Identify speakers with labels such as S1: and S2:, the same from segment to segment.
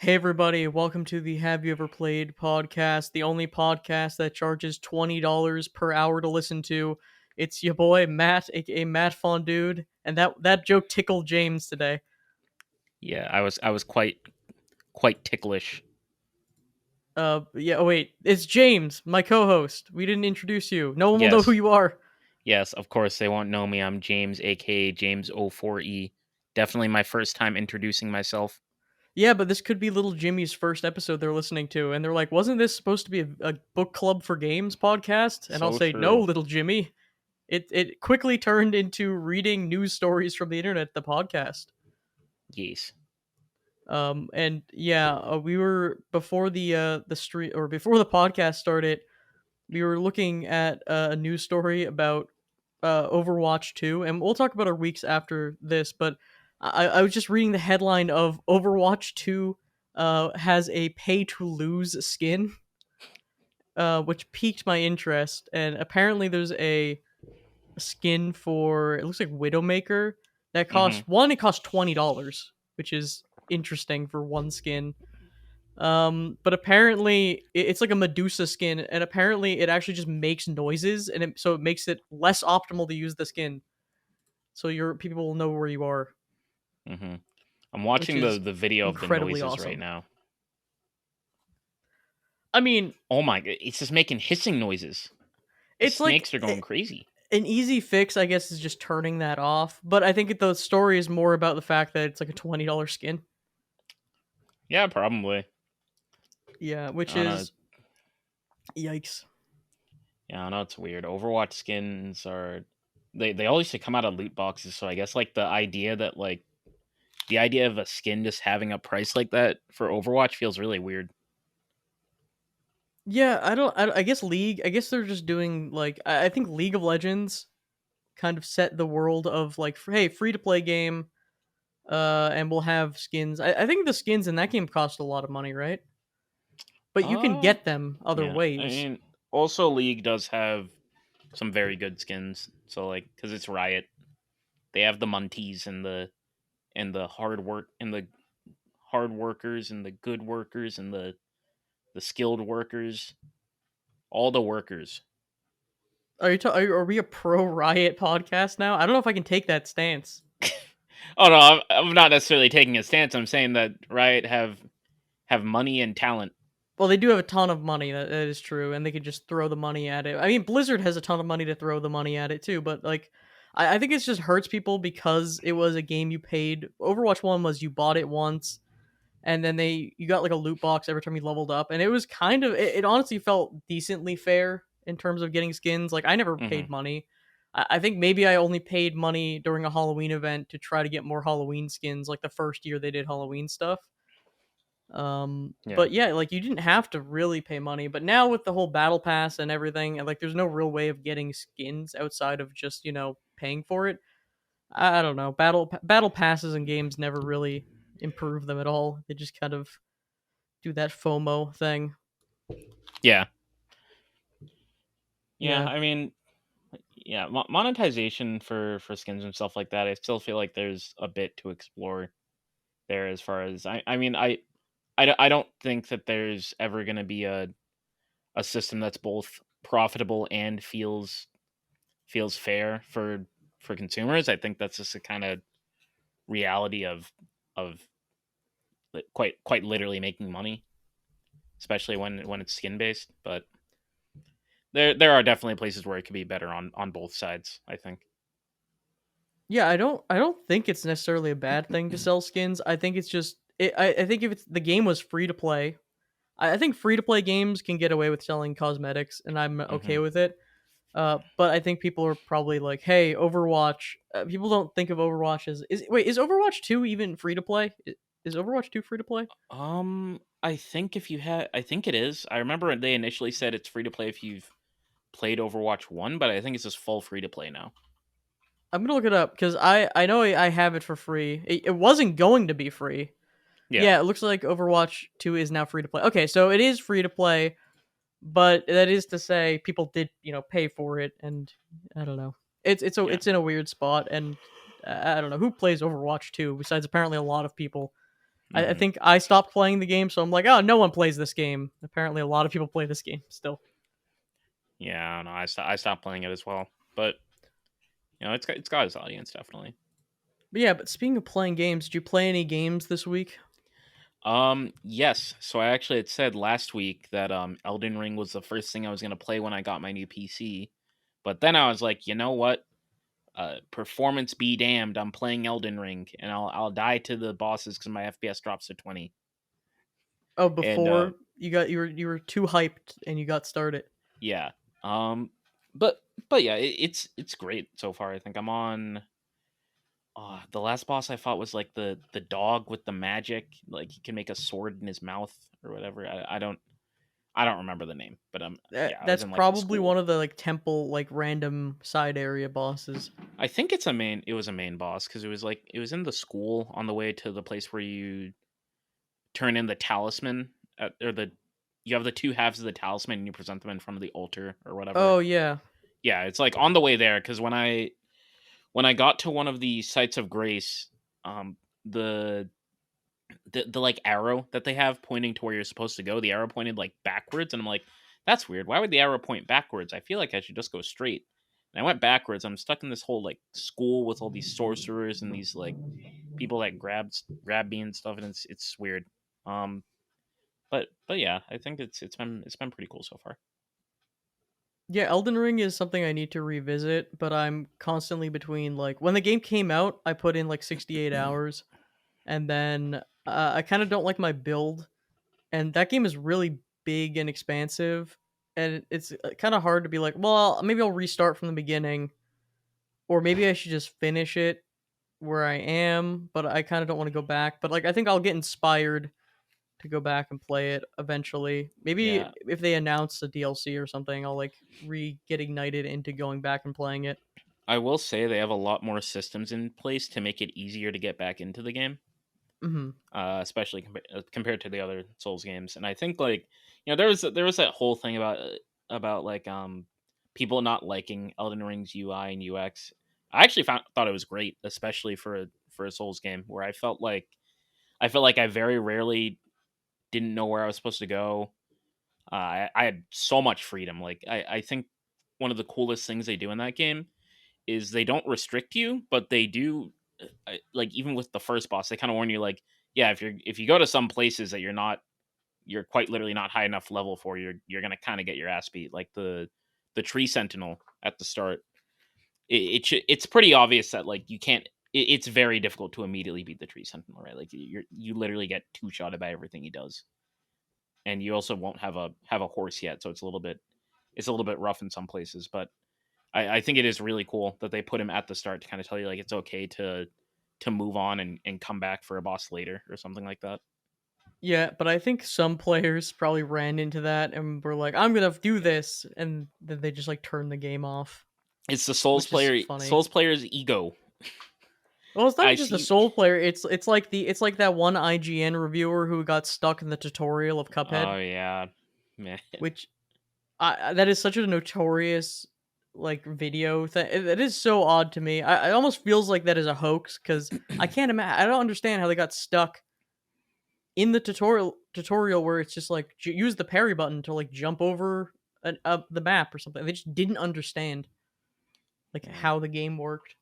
S1: Hey everybody, welcome to the Have You Ever Played podcast, the only podcast that charges $20 per hour to listen to. It's your boy Matt, aka Matt Fondude, and that joke tickled James today.
S2: Yeah, I was quite ticklish.
S1: Yeah, oh wait, it's James, my co-host. We didn't introduce you. No one will know who
S2: Yes,
S1: you are.
S2: yes, of course they won't know me. I'm James, aka James 04E. Definitely my first time introducing myself.
S1: Yeah, but this could be little Jimmy's first episode they're listening to, and they're like, wasn't this supposed to be a book club for games podcast? And I'll
S2: So
S1: say, no,
S2: true.
S1: little Jimmy. It quickly turned into reading news stories from the internet, the podcast.
S2: Yes.
S1: And yeah, we were before the street or before the podcast started. We were looking at a news story about Overwatch 2, and we'll talk about our weeks after this. But I was just reading the headline of Overwatch 2 has a pay to lose skin, which piqued my interest. And apparently, there's a skin for it looks like Widowmaker that
S2: Mhm.
S1: costs one. It costs $20, which is interesting for one skin. But apparently it's like a Medusa skin, and apparently it actually just makes noises, and so it makes it less optimal to use the skin. So your people will know where you are,
S2: Mhm. I'm
S1: which
S2: watching the
S1: is
S2: the video of the
S1: incredibly
S2: noises right
S1: awesome.
S2: now.
S1: I mean,
S2: Oh my god, it's just making hissing noises. The
S1: it's like
S2: snakes are going crazy.
S1: an easy fix, I guess, is just turning that off. But I think the story is more about the fact that it's like a $20 skin.
S2: Yeah, probably.
S1: Yeah, which
S2: I don't know.
S1: is yikes.
S2: Yeah, I know it's weird. Overwatch skins are they all used to come out of loot boxes, so I guess like the idea of a skin just having a price like that for Overwatch feels really weird.
S1: Yeah, I don't. I guess League. I guess they're just doing like I think League of Legends kind of set the world of like, hey, free to play game, and we'll have skins. I think the skins in that game cost a lot of money, right? But you can
S2: Uh
S1: get them other
S2: yeah. I
S1: ways.
S2: mean, also League does have some very good skins. So like, because it's Riot, they have the Munties and the hard workers and the good workers and the skilled workers, all the workers.
S1: Are we a pro Riot podcast now? I don't know if I can take that stance.
S2: Oh no, I'm not necessarily taking a stance. I'm saying that Riot have money and talent.
S1: Well, they do have a ton of money. That is true, and they could just throw the money at it. I mean, Blizzard has a ton of money to throw the money at it too. But like, I think it just hurts people because it was a game you paid. Overwatch One was you bought it once, and then you got like a loot box every time you leveled up, and it was kind of it honestly felt decently fair in terms of getting skins. Like I never
S2: Hmm.
S1: paid money. I think maybe I only paid money during a Halloween event to try to get more Halloween skins, like the first year they did Halloween stuff.
S2: Yeah.
S1: But yeah, like you didn't have to really pay money, but now with the whole battle pass and everything, and like there's no real way of getting skins outside of just paying for it. I don't know. Battle passes in games never really improve them at all. They just kind of do that FOMO thing.
S2: Yeah. Yeah.
S1: Yeah.
S2: I mean, yeah, monetization for skins and stuff like that. I still feel like there's a bit to explore there as far as I mean I don't think that there's ever going to be a system that's both profitable and feels fair for consumers. I think that's just a kind of reality of quite literally making money, especially when it's skin based. But there are definitely places where it could be better on both sides, I think.
S1: Yeah, I don't think it's necessarily a bad thing to sell skins. I think it's just I think if it's the game was free to play, I think free to play games can get away with selling cosmetics, and I'm okay
S2: Hmm.
S1: with it. But I think people are probably like, "Hey, Overwatch." People don't think of Overwatch as is Overwatch 2 even free to play? Is Overwatch 2 free to play?
S2: I think if you had, I think it is. I remember they initially said it's free to play if you've played Overwatch 1, but I think it's just full free to play now.
S1: I'm gonna look it up because I know I have it for free. It wasn't going to be free.
S2: Yeah.
S1: Yeah, it looks like Overwatch 2 is now free to play. Okay, so it is free to play, but that is to say people did pay for it, and I don't know.
S2: Yeah.
S1: It's in a weird spot, and I don't know who plays Overwatch 2 besides apparently a lot of people. I
S2: Hmm.
S1: think I stopped playing the game, so I'm like, oh, no one plays this game. Apparently, a lot of people play this game still.
S2: Yeah, I don't know. I stopped playing it as well, but it's got its audience definitely.
S1: But yeah, but speaking of playing games, did you play any games this week?
S2: Yes. So I actually had said last week that Elden Ring was the first thing I was gonna play when I got my new PC, but then I was like, you know what? Performance be damned. I'm playing Elden Ring, and I'll die to the bosses because my FPS drops to 20.
S1: Oh,
S2: And
S1: before you were too hyped and you got started.
S2: yeah, um, but yeah, it's great so far. I think I'm on. The last boss I fought was like the dog with the magic, like he can make a sword in his mouth or whatever. I don't remember the name, but yeah, I was
S1: That's
S2: in like the
S1: probably one
S2: school.
S1: of the like temple like random side area bosses.
S2: I think it's a main. It was a main boss because it was in the school on the way to the place where you turn in the talisman or the you have the two halves of the talisman and you present them in front of the altar or whatever.
S1: Oh yeah.
S2: Yeah, it's like on the way there because when I got to one of the sites of grace, um, the the like arrow that they have pointing to where you're supposed to go, the arrow pointed like backwards, and I'm like, that's weird. Why would the arrow point backwards? I feel like I should just go straight. And I went backwards. I'm stuck in this whole like school with all these sorcerers and these like people that grab me and stuff, and it's weird. Um, but yeah, I think it's been pretty cool so far.
S1: Yeah, Elden Ring is something I need to revisit, but I'm constantly between like when the game came out, I put in like 68 hours, and then I kind of don't like my build, and that game is really big and expansive, and it's kind of hard to be like, well, maybe I'll restart from the beginning, or maybe I should just finish it where I am, but I kind of don't want to go back. But like, I think I'll get inspired to go back and play it eventually. Maybe
S2: Yeah,
S1: if they announce a DLC or something, I'll like get ignited into going back and playing it.
S2: I will say they have a lot more systems in place to make it easier to get back into the game.
S1: Hmm.
S2: Especially compared to the other Souls games. And I think like there was that whole thing about like people not liking Elden Ring's UI and UX. I actually thought it was great, especially for a Souls game where I felt like I very rarely didn't know where I was supposed to go. I had so much freedom. Like I think one of the coolest things they do in that game is they don't restrict you, but they do. Like even with the first boss, they kind of warn you like, yeah, if you go to some places that you're quite literally not high enough level for, you're gonna kind of get your ass beat. Like the tree sentinel at the start, it's pretty obvious that like you can't. It's very difficult to immediately beat the tree sentinel, right? Like you literally get two shotted by everything he does, and you also won't have a horse yet, so it's a little bit rough in some places, but I think it is really cool that they put him at the start to kind of tell you like it's okay to move on and come back for a boss later or something like that.
S1: Yeah, but I think some players probably ran into that and were like, "I'm gonna do this," and then they just like turn the game off,
S2: It's the
S1: which is funny.
S2: Souls player's ego.
S1: Well, it's not
S2: I
S1: just the
S2: see.
S1: soul player. It's like that one IGN reviewer who got stuck in the tutorial of Cuphead,
S2: Oh yeah, man.
S1: which that is such a notorious like video thing. It is so odd to me. It almost feels like that is a hoax because I can't imagine. I don't understand how they got stuck in the tutorial where it's just like use the parry button to like jump over the map or something. They just didn't understand like
S2: Yeah,
S1: how the game worked.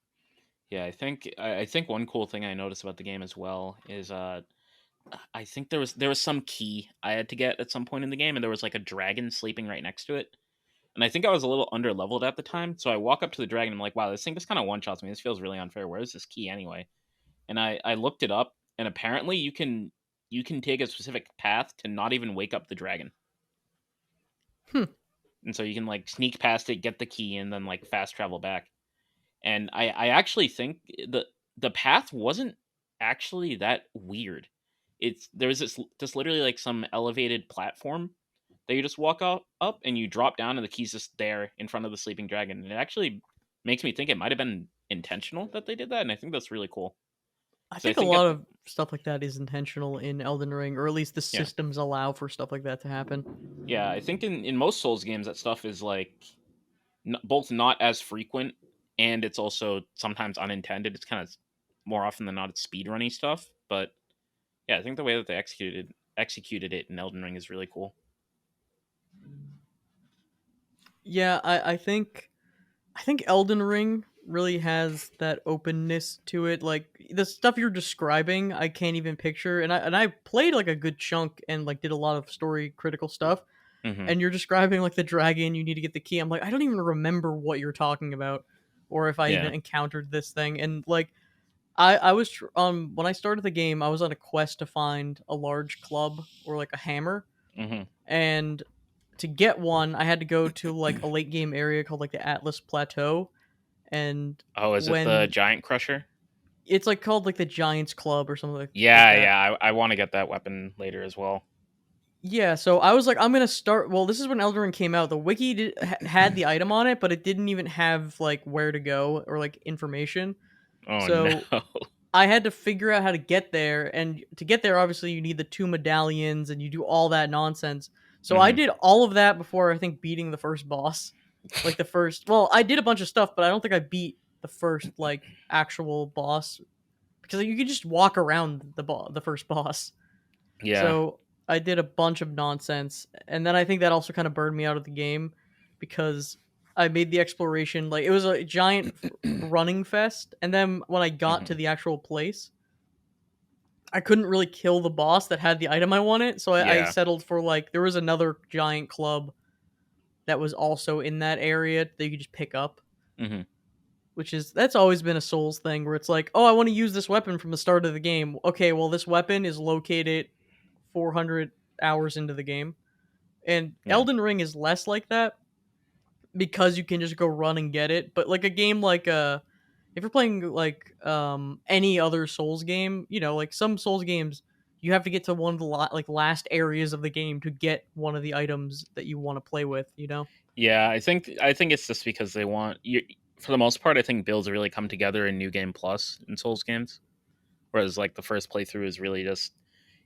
S2: yeah. I think one cool thing I noticed about the game as well is I think there was some key I had to get at some point in the game, and there was like a dragon sleeping right next to it. And I think I was a little under leveled at the time, so I walk up to the dragon. And I'm like, wow, this thing just kind of one shots me. This feels really unfair. Where is this key anyway? And I looked it up, and apparently you can take a specific path to not even wake up the dragon,
S1: Hmm.
S2: and so you can like sneak past it, get the key, and then like fast travel back. And I actually think the path wasn't actually that weird. It's there's this literally like some elevated platform that you just walk up and you drop down and the key's just there in front of the sleeping dragon. And it actually makes me think it might have been intentional that they did that, and I think that's really cool.
S1: I
S2: So I
S1: think a
S2: think
S1: lot
S2: at
S1: of stuff like that is intentional in Elden Ring, or at least the
S2: yeah.
S1: systems allow for stuff like that to happen.
S2: Yeah, I think in most Souls games that stuff is like both not as frequent and it's also sometimes unintended. It's kind of more often than not it's speedrunny stuff, but Yeah, I think the way that they executed it in Elden Ring is really cool.
S1: Yeah, I think Elden Ring really has that openness to it. Like the stuff you're describing, I can't even picture. And I played like a good chunk and like did a lot of story critical stuff.
S2: Hmm.
S1: And you're describing like the dragon, you need to get the key. I'm like, I don't even remember what you're talking about, or if I even
S2: Yeah.
S1: encountered this thing. And like I was when I started the game, I was on a quest to find a large club or like a hammer,
S2: Hmm.
S1: and to get one, I had to go to like a late game area called like the Atlas Plateau, and
S2: Oh, is it the
S1: when
S2: Giant Crusher?
S1: it's like called like the Giants Club or something like
S2: Yeah,
S1: that.
S2: yeah. I want to get that weapon later as well.
S1: Yeah, so I was like, I'm gonna start. Well, this is when Elden Ring came out. The wiki had the item on it, but it didn't even have like where to go or like information.
S2: Oh no.
S1: So I had to figure out how to get there, and to get there, obviously, you need the two medallions, and you do all that nonsense. So I
S2: Hmm.
S1: did all of that before I think beating the first boss. Like the first, well, I did a bunch of stuff, but I don't think I beat the first like actual boss because you could just walk around the first boss.
S2: Yeah.
S1: So I did a bunch of nonsense, and then I think that also kind of burned me out of the game because I made the exploration like it was a giant running fest, and then when I got to
S2: Hmm.
S1: the actual place, I couldn't really kill the boss that had the item I wanted, so I
S2: Yeah.
S1: settled for like there was another giant club that was also in that area that you could just pick up,
S2: Hmm.
S1: which is that's always been a Souls thing where it's like, oh, I want to use this weapon from the start of the game. Okay, well, this weapon is located 400 hours into the game, and
S2: Yeah.
S1: Elden Ring is less like that because you can just go run and get it. But like a game like if you're playing like any other Souls game, like some Souls games, you have to get to one of the like last areas of the game to get one of the items that you want to play with.
S2: Yeah, I think it's just because they want you. For the most part, I think builds really come together in New Game Plus in Souls games, whereas like the first playthrough is really just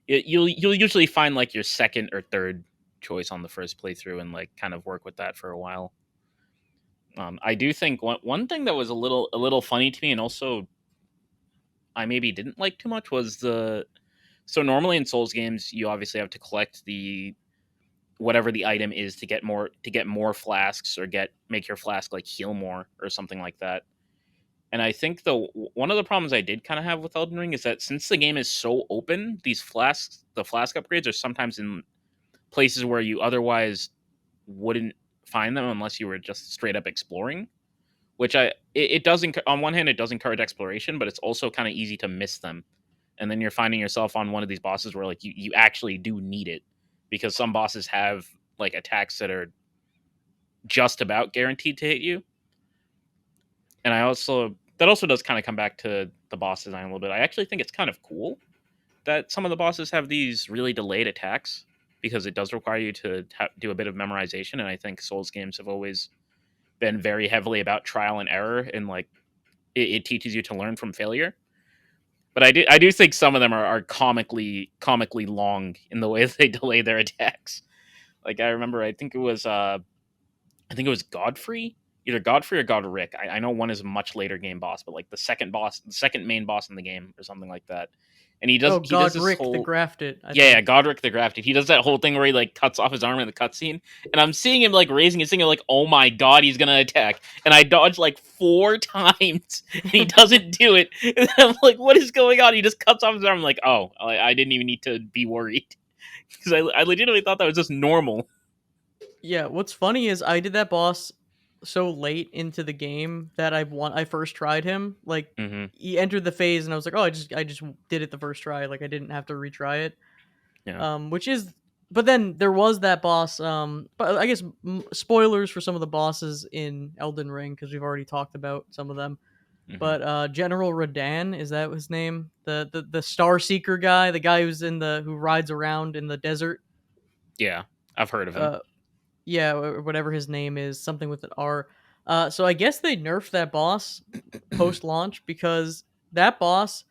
S2: you'll usually find like your second or third choice on the first playthrough and like kind of work with that for a while. I do think one thing that was a little funny to me, and also I maybe didn't like too much, was the so normally in Souls games you obviously have to collect the whatever the item is to get more flasks or get make your flask like heal more or something like that. And I think one of the problems I did kind of have with Elden Ring is that since the game is so open, the flask upgrades are sometimes in places where you otherwise wouldn't find them unless you were just straight up exploring. Which it does on one hand it does encourage exploration, but it's also kind of easy to miss them, and then you're finding yourself on one of these bosses where like you actually do need it because some bosses have like attacks that are just about guaranteed to hit you. And I also that also does kind of come back to the boss design a little bit. I actually think it's kind of cool that some of the bosses have these really delayed attacks because it does require you to do a bit of memorization. And I think Souls games have always been very heavily about trial and error, and like it teaches you to learn from failure. But I do think some of them are comically long in the way that they delay their attacks. Like I remember, I think it was Godfrey, either Godfrey or Godric. I know one is a much later game boss, but like the second main boss in the game, or something like that. And he does
S1: Oh,
S2: he does this
S1: Godric the
S2: whole
S1: Grafted, I
S2: yeah,
S1: think.
S2: Godric the Grafted. He does that whole thing where he like cuts off his arm in the cutscene, and I'm seeing him like raising his finger, like, oh my god, he's gonna attack, and I dodge like 4 times, and he doesn't do it. And I'm like, what is going on? He just cuts off his arm. I'm like, oh, I didn't even need to be worried because I legitimately thought that was just normal.
S1: Yeah, what's funny is I did that boss so late into the game that I first tried him. Like
S2: Hmm.
S1: he entered the phase and I was like, "Oh, I just did it the first try. Like I didn't have to retry it."
S2: Yeah.
S1: Which is but then there was that boss but I guess spoilers for some of the bosses in Elden Ring because we've already talked about some of them.
S2: Hmm.
S1: But General Radan, is that his name? The Star Seeker guy, the guy who rides around in the desert.
S2: Yeah, I've heard of him.
S1: Uh Yeah, or whatever his name is, something with an R. So I guess they nerfed that boss post launch because that boss,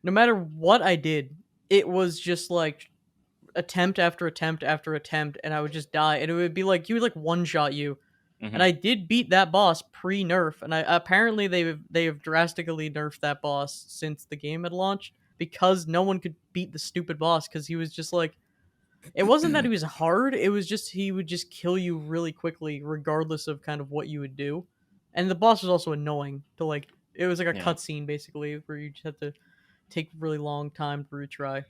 S1: no matter what I did, it was just like attempt after attempt after attempt, and I would just die, and it would be like he would like one shot you. And
S2: Hmm.
S1: I did beat that boss pre nerf, and I apparently they have drastically nerfed that boss since the game had launched because no one could beat the stupid boss because he was just like it wasn't that he was hard, it was just he would just kill you really quickly regardless of kind of what you would do. And the boss was also annoying to like it was like a
S2: Yeah.
S1: cutscene basically where you just have to take really long time to retry.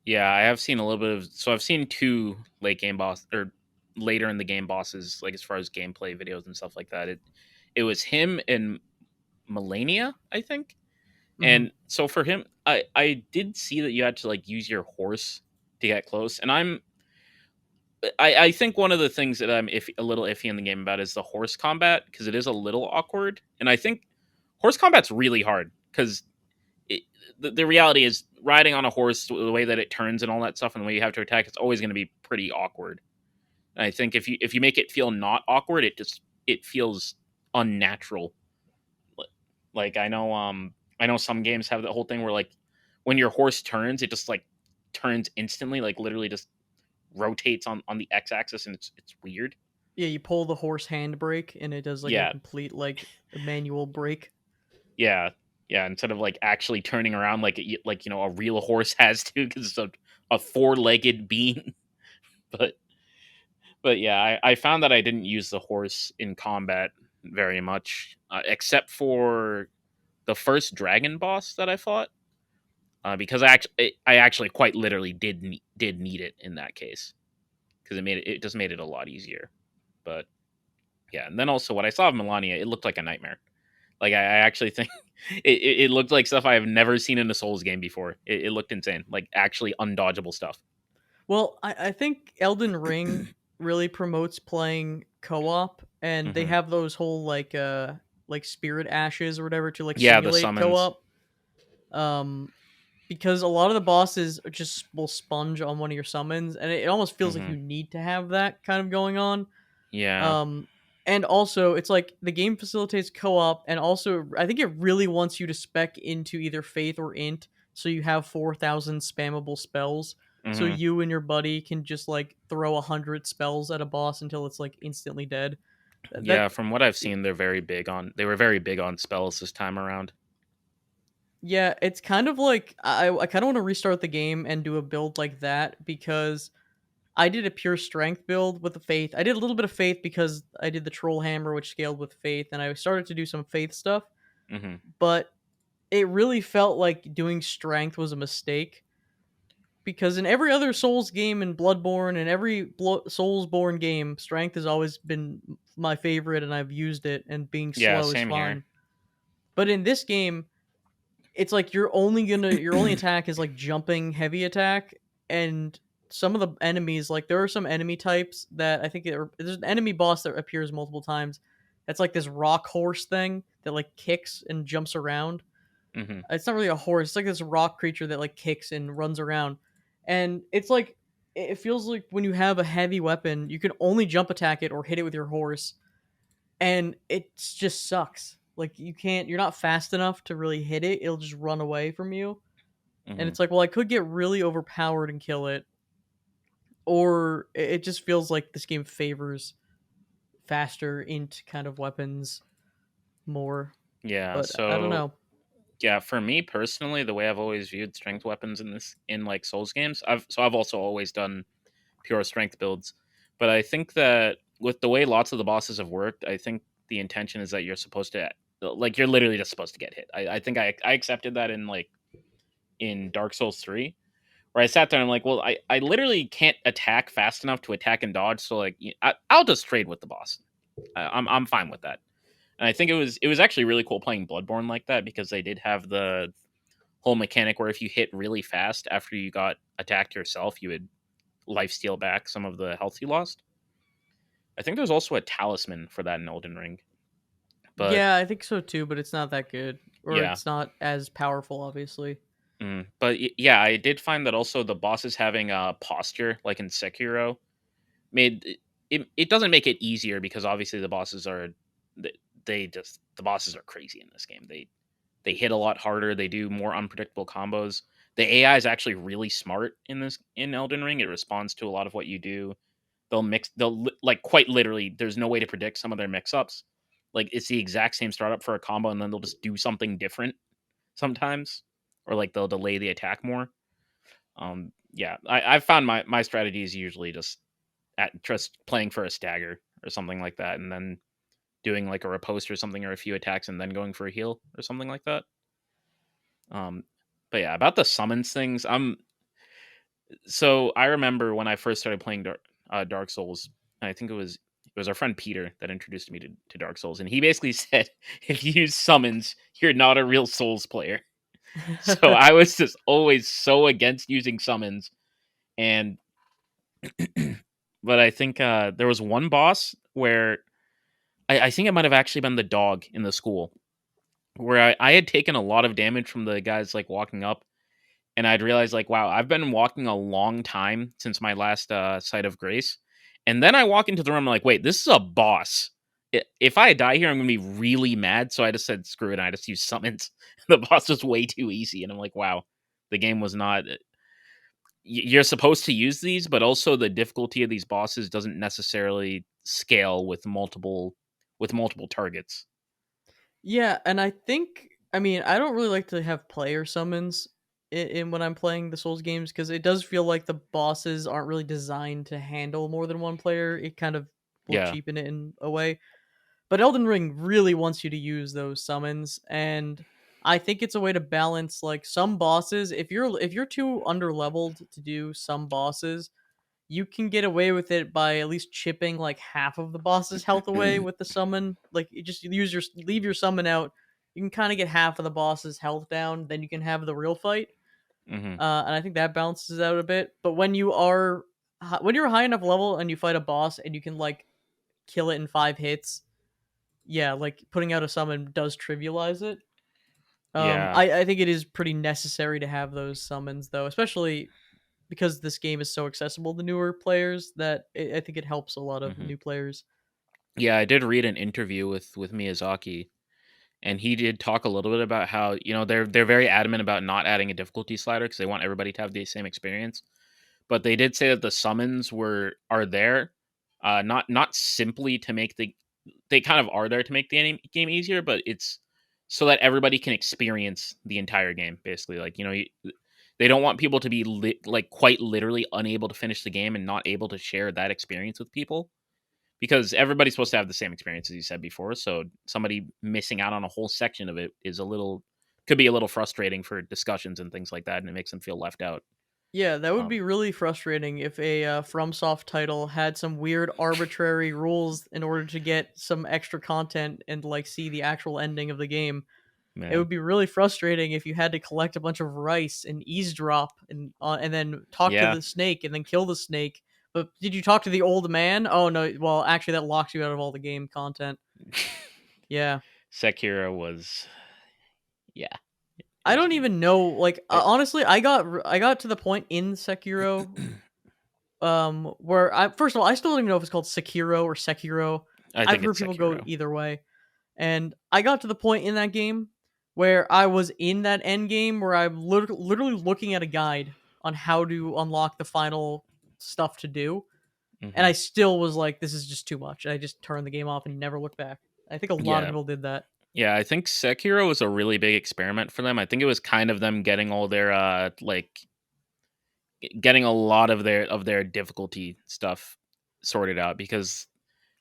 S2: Yeah, I have seen a little bit of. So I've seen two late game boss or later in the game bosses, like as far as gameplay videos and stuff like that. It was him and Melania, I think.
S1: Hmm.
S2: And so for him, I did see that you had to like use your horse to get close, and I think one of the things that I'm a little iffy in the game about is the horse combat because it is a little awkward, and I think horse combat's really hard because the reality is riding on a horse, the way that it turns and all that stuff, and the way you have to attack, it's always going to be pretty awkward. And I think if you make it feel not awkward, it feels unnatural. Like I know some games have the whole thing where like when your horse turns, it just like turns instantly, like literally just rotates on the x axis, and it's weird.
S1: Yeah, you pull the horse handbrake and it does like a
S2: Yeah,
S1: complete like manual brake.
S2: yeah, yeah. Instead of like actually turning around like a real horse has to because it's a four legged being. But yeah, I found that I didn't use the horse in combat very much, except for the first dragon boss that I fought, because I actually quite literally did need it in that case because it just made it a lot easier. But yeah, and then also what I saw of Melania, it looked like a nightmare. Like I actually think it looked like stuff I have never seen in a Souls game before. It looked insane, like actually undodgeable stuff.
S1: Well, I think Elden Ring really promotes playing co-op, and they
S2: Hmm.
S1: have those whole like spirit ashes or whatever to like
S2: Yeah, the
S1: simulate
S2: summons.
S1: co-op. Um, because a lot of the bosses just will sponge on one of your summons, and it almost feels like
S2: Hmm.
S1: you need to have that kind of going on.
S2: Yeah.
S1: Um, and also, it's like the game facilitates co-op, and also I think it really wants you to spec into either Faith or Int, so you have 4,000 spammable spells. So
S2: Hmm.
S1: you and your buddy can just like throw 100 spells at a boss until it's like instantly dead. That
S2: Yeah, from what I've seen, they were very big on spells this time around.
S1: yeah, it's kind of like I kind of want to restart the game and do a build like that because I did a pure strength build with the faith. I did a little bit of faith because I did the troll hammer, which scaled with faith, and I started to do some faith stuff.
S2: Hmm.
S1: But it really felt like doing strength was a mistake because in every other Souls game and Bloodborne and every Soulsborne game, strength has always been my favorite, and I've used it. And being
S2: Yeah,
S1: slow is
S2: same here.
S1: fine. But in this game, it's like your only attack is like jumping heavy attack, and some of the enemies like there are some enemy types that I think there's an enemy boss that appears multiple times. That's like this rock horse thing that like kicks and jumps around.
S2: Hmm.
S1: It's not really a horse. It's like this rock creature that like kicks and runs around, and it's like it feels like when you have a heavy weapon, you can only jump attack it or hit it with your horse, and it just sucks. Like you're not fast enough to really hit it. It'll just run away from you. And
S2: Hmm.
S1: it's like, well, I could get really overpowered and kill it, or it just feels like this game favors faster int kind of weapons more.
S2: Yeah,
S1: But I don't
S2: so
S1: know.
S2: yeah, for me personally, the way I've always viewed strength weapons in like Souls games, I've also always done pure strength builds. But I think that with the way lots of the bosses have worked, I think the intention is that you're supposed to like you're literally just supposed to get hit. I think I accepted that in like in Dark Souls 3, where I sat there and I'm like, well, I literally can't attack fast enough to attack and dodge, so like I'll just trade with the boss. I'm fine with that. And I think it was actually really cool playing Bloodborne like that because they did have the whole mechanic where if you hit really fast after you got attacked yourself, you would life steal back some of the health you lost. I think there's also a talisman for that in Elden Ring. But
S1: Yeah, I think so too, but it's not that good, or
S2: yeah.
S1: it's not as powerful, obviously.
S2: But yeah, I did find that also the bosses having a posture like in Sekiro made it doesn't make it easier because obviously the bosses are crazy in this game. They hit a lot harder. They do more unpredictable combos. The AI is actually really smart in Elden Ring. It responds to a lot of what you do. Like quite literally. There's no way to predict some of their mix ups. Like it's the exact same startup for a combo, and then they'll just do something different sometimes. or like they'll delay the attack more. Yeah, I've found my strategy is usually just playing for a stagger or something like that, and then doing like a riposte or something or a few attacks, and then going for a heal or something like that. Um, but yeah, about the summons things, so I remember when I first started playing Dark Souls, I think it was our friend Peter that introduced me to Dark Souls, and he basically said, if you use summons, you're not a real Souls player. So I was just always so against using summons, and but I think there was one boss where I think it might have actually been the dog in the school where I had taken a lot of damage from the guys like walking up, and I'd realized like, wow, I've been walking a long time since my last sight of grace, and then I walk into the room, I'm like, wait, this is a boss. If I die here, I'm gonna be really mad. So I just said screw it, and I just used summons. The boss was way too easy, and I'm like, wow, the game was not. You're supposed to use these, but also the difficulty of these bosses doesn't necessarily scale with multiple targets.
S1: Yeah, and I mean, I don't really like to have player summons in when I'm playing the Souls games because it does feel like the bosses aren't really designed to handle more than one player. It kind of will
S2: Yeah.
S1: cheapen it in a way. But Elden Ring really wants you to use those summons, and I think it's a way to balance like some bosses. If you're too underleveled to do some bosses, you can get away with it by at least chipping like half of the boss's health away with the summon. Like you just leave your summon out. You can kind of get half of the boss's health down. Then you can have the real fight.
S2: Hmm.
S1: And I think that balances out a bit. But when you're a high enough level and you fight a boss and you can like kill it in 5 hits, yeah, like putting out a summon does trivialize it.
S2: Yeah.
S1: I think it is pretty necessary to have those summons though, especially because this game is so accessible to newer players that I think it helps a lot of
S2: Hmm.
S1: new players.
S2: Yeah, I did read an interview with Miyazaki, and he did talk a little bit about how they're very adamant about not adding a difficulty slider because they want everybody to have the same experience. But they did say that the summons are there, not simply to make they kind of are there to make the game easier, but it's so that everybody can experience the entire game. Basically, like they don't want people to be like quite literally unable to finish the game and not able to share that experience with people because everybody's supposed to have the same experience as you said before. So somebody missing out on a whole section of it is could be a little frustrating for discussions and things like that, and it makes them feel left out.
S1: Yeah, that would
S2: Um,
S1: be really frustrating if a FromSoft title had some weird arbitrary rules in order to get some extra content and like see the actual ending of the game. It
S2: man,
S1: would be really frustrating if you had to collect a bunch of rice and eavesdrop and then talk to
S2: yeah,
S1: the snake and then kill the snake. But did you talk to the old man? Oh no, well actually that locks you out of all the game content. Yeah.
S2: Sekiro was yeah, it
S1: I
S2: was
S1: don't
S2: weird.
S1: even know like
S2: It,
S1: honestly, I got to the point in Sekiro where I first of all, I still don't even know if it's called Sekiro or Sekiro.
S2: I
S1: I've
S2: think
S1: heard
S2: it's
S1: people go
S2: Sekiro.
S1: either way. And I got to the point in that game where I was in that end game where I'm literally looking at a guide on how to unlock the final stuff to do, and
S2: Hmm.
S1: I still was like, "This is just too much." And I just turned the game off and never looked back. I think a lot of
S2: Yeah,
S1: people did that.
S2: yeah. I think Sekiro was a really big experiment for them. I think it was kind of them getting all their getting a lot of their difficulty stuff sorted out because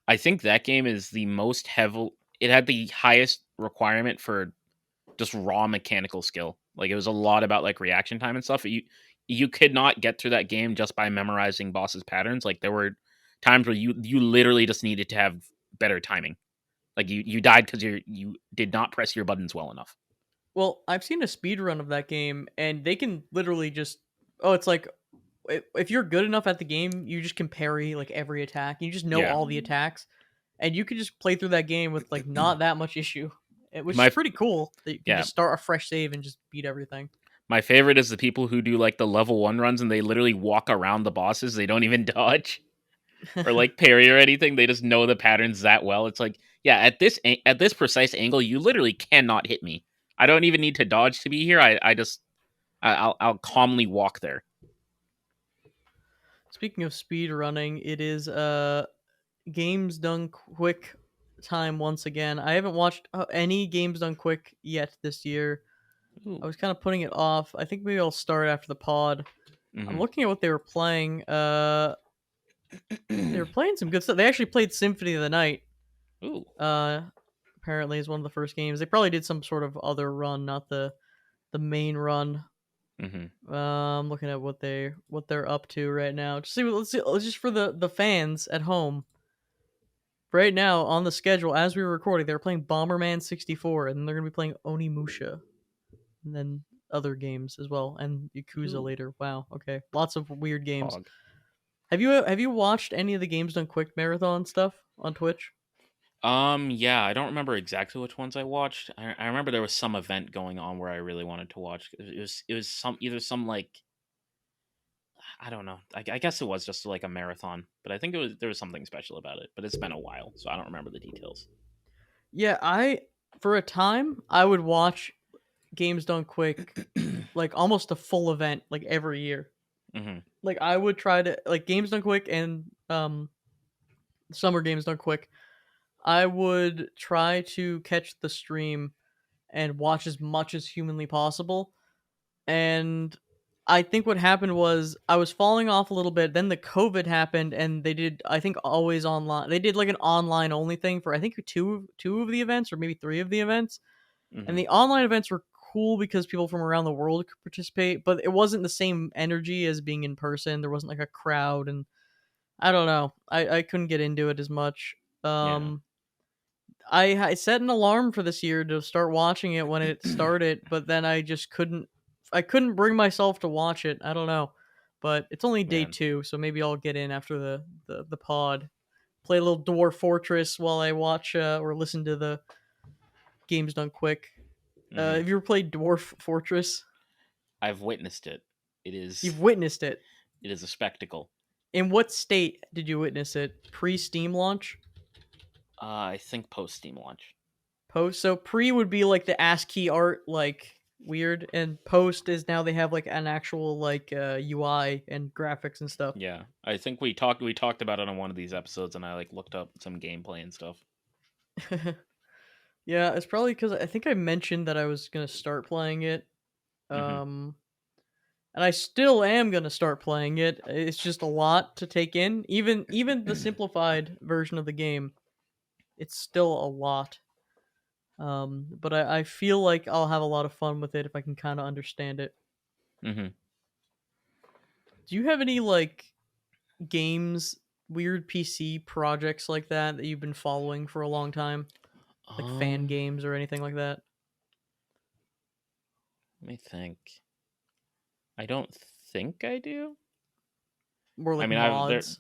S2: I think that game is the most heavy. It had the highest requirement for just raw mechanical skill. Like it was a lot about like reaction time and stuff. You could not get through that game just by memorizing bosses' patterns. Like there were times where you literally just needed to have better timing. Like you died because you did not press your buttons well enough.
S1: Well, I've seen a speed run of that game, and they can literally just it's like if you're good enough at the game, you just can parry like every attack. You just know
S2: Yeah,
S1: all the attacks, and you can just play through that game with like not that much issue, which is
S2: my
S1: pretty cool. That you can
S2: yeah
S1: just start a fresh save and just beat everything.
S2: my favorite is the people who do like the level one runs and they literally walk around the bosses. They don't even dodge or like parry or anything. They just know the patterns that well. It's like, yeah, at this precise angle, you literally cannot hit me. I don't even need to dodge to be here. I'll calmly walk there.
S1: Speaking of speed running, it is games done quick time once again. I haven't watched any games done quick yet this year.
S2: Ooh.
S1: I was kind of putting it off. I think maybe I'll start after the pod. I'm
S2: Mhm.
S1: looking at what they were playing. They were playing some good stuff. They actually played Symphony of the Night.
S2: Ooh.
S1: Uh, apparently is one of the first games. They probably did some sort of other run, not the main run.
S2: Mhm.
S1: I'm looking at what they're up to right now. Let's see. Just for the fans at home. Right now on the schedule, as we were recording, they're playing Bomberman 64, and they're gonna be playing Onimusha, and then other games as well, and Yakuza
S2: Ooh.
S1: later. Wow. Okay. Lots of weird games.
S2: Pog.
S1: Have you watched any of the games done quick marathon stuff on Twitch?
S2: Yeah, I don't remember exactly which ones I watched. I remember there was some event going on where I really wanted to watch. It was some either some like I don't know. I guess it was just like a marathon, but I think there was something special about it. But it's been a while, so I don't remember the details.
S1: Yeah, I for a time I would watch games done quick like almost a full event like every year.
S2: Mhm.
S1: Like I would try to like games done quick and summer games done quick. I would try to catch the stream and watch as much as humanly possible. And I think what happened was I was falling off a little bit. Then the COVID happened, and they did I think always online. They did like an online only thing for I think two of the events or maybe three of the events. And
S2: Mhm.
S1: the online events were cool because people from around the world could participate, but it wasn't the same energy as being in person. There wasn't like a crowd, and I don't know. I couldn't get into it as much.
S2: Yeah.
S1: Um, I set an alarm for this year to start watching it when it started, but then I just couldn't. I couldn't bring myself to watch it. I don't know, but it's only day
S2: Man.
S1: 2, so maybe I'll get in after the pod. Play a little Dwarf Fortress while I watch or listen to the games done quick.
S2: Mhm.
S1: Have you ever played Dwarf Fortress?
S2: I've witnessed it. It
S1: You've
S2: is
S1: witnessed it.
S2: it is a spectacle.
S1: In what state did you witness it? Pre Steam launch?
S2: I think post Steam launch.
S1: Post? So pre would be like the ASCII art, like weird, and post is now they have like an actual like UI and graphics and stuff.
S2: Yeah, I think we talked about it on one of these episodes, and I like looked up some gameplay and stuff.
S1: Yeah, it's probably because I think I mentioned that I was gonna start playing it.
S2: Hmm.
S1: Um, and I still am gonna start playing it. It's just a lot to take in. Even the simplified version of the game, it's still a lot. But I feel like I'll have a lot of fun with it if I can kind of understand it.
S2: Hmm.
S1: Do you have any like games, weird PC projects like that you've been following for a long time, like fan
S2: Um,
S1: games or anything like that,
S2: Let me think. I don't think I do.
S1: or
S2: I
S1: like
S2: mean, I've there.
S1: mods?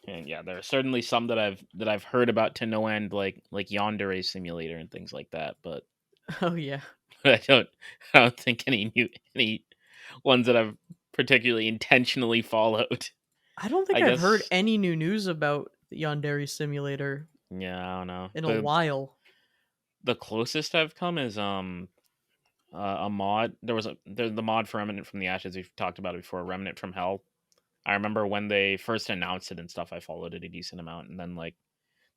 S2: Yeah, there are certainly some that I've heard about to no end, like Yandere Simulator and things like that. But
S1: Oh yeah,
S2: I don't think any ones that I've particularly intentionally followed.
S1: I don't think
S2: I
S1: I've heard
S2: guess.
S1: any new news about Yandere Simulator
S2: Yeah, I don't know.
S1: in a
S2: the
S1: while.
S2: The closest I've come is a mod. There's the mod for Remnant from the Ashes. We've talked about it before. Remnant from Hell. I remember when they first announced it and stuff. I followed it a decent amount, and then like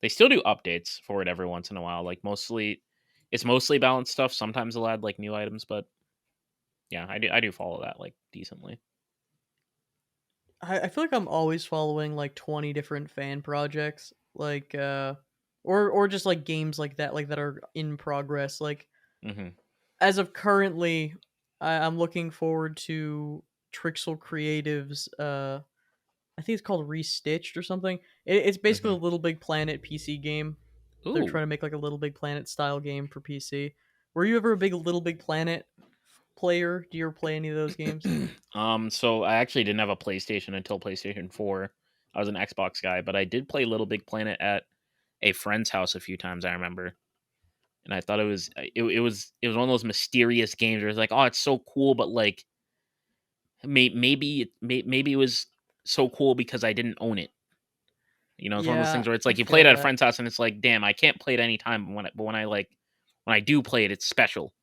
S2: they still do updates for it every once in a while. Like it's mostly balanced stuff. Sometimes they'll add like new items, but yeah, I do follow that like decently.
S1: I feel like I'm always following like 20 different fan projects, like or just like games like that are in progress. Like
S2: Hmm.
S1: as of currently, I'm looking forward to Trixel Creatives. I think it's called Restitched or something. It's basically a
S2: Hmm.
S1: Little Big Planet PC game. They're
S2: Ooh.
S1: trying to make like a Little Big Planet style game for PC. Were you ever a big Little Big Planet player? Do you ever play any of those games?
S2: So I actually didn't have a PlayStation until PlayStation 4. I was an Xbox guy, but I did play Little Big Planet at a friend's house a few times, I remember. And I thought it was one of those mysterious games where it's like, "Oh, it's so cool," but like maybe it was so cool because I didn't own it. It's one of those
S1: Yeah,
S2: things where it's
S1: I
S2: like you play
S1: feel
S2: it at a
S1: that.
S2: friend's house and it's like, "Damn, I can't play it anytime, but when I do play it, it's special."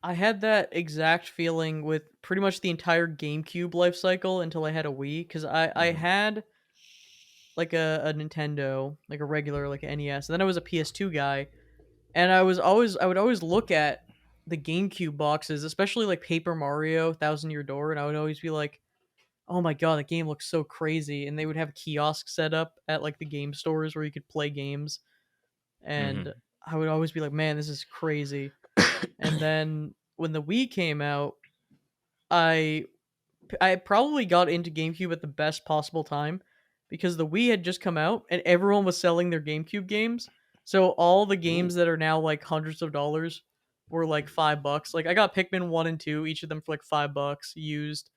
S1: I had that exact feeling with pretty much the entire GameCube life cycle until I had a Wii because I
S2: Mhm.
S1: had like a Nintendo, like a regular like NES, and then I was a PS2 guy, and I would always look at the GameCube boxes, especially like Paper Mario Thousand Year Door, and I would always be like, "Oh my god, the game looks so crazy!" And they would have kiosks set up at like the game stores where you could play games, and
S2: Hmm.
S1: I would always be like, "Man, this is crazy." And then when the Wii came out, I I probably got into GameCube at the best possible time because the Wii had just come out and everyone was selling their GameCube games. So all the
S2: Ooh.
S1: games that are now like hundreds of dollars were like $5. Like I got Pikmin 1 and 2, each of them for like $5 used.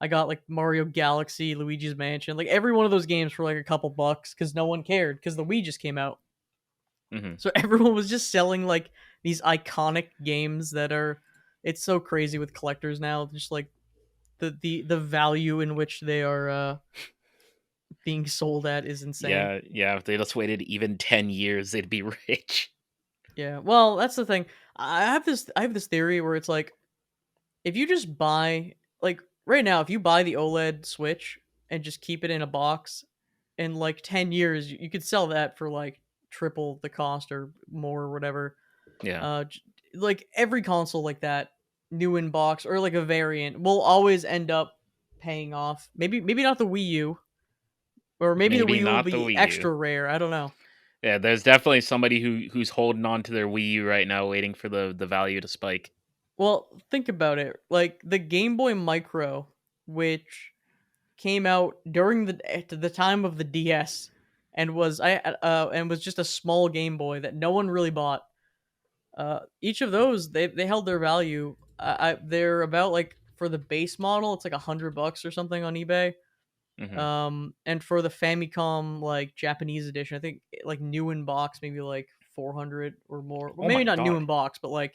S1: I got like Mario Galaxy, Luigi's Mansion, like every one of those games for like a couple bucks cuz no one cared cuz the Wii just came out.
S2: Hmm.
S1: So everyone was just selling like these iconic games that are it's so crazy with collectors now, just like the value in which they are being sold at is insane.
S2: Yeah, yeah. If they just waited even 10 years, they'd be rich.
S1: Yeah. Well, that's the thing. I have this theory where it's like if you just buy like right now, if you buy the OLED Switch and just keep it in a box, in like 10 years you could sell that for like triple the cost or more or whatever.
S2: Yeah,
S1: J- like every console like that, new in box or like a variant, will always end up paying off. Maybe not the Wii U, or maybe the
S2: maybe
S1: Wii U will
S2: not the
S1: be
S2: Wii U.
S1: extra rare. I don't know.
S2: Yeah, there's definitely somebody who's holding on to their Wii U right now, waiting for the value to spike.
S1: Well, think about it. Like the Game Boy Micro, which came out during at the time of the DS, and was just a small Game Boy that no one really bought. Each of those they held their value. They're about like for the base model, it's like $100 or something on eBay.
S2: Hmm.
S1: And for the Famicom like Japanese edition, I think like new in box maybe like 400 or more. Well,
S2: Oh
S1: maybe
S2: my
S1: not new
S2: god,
S1: in box, but like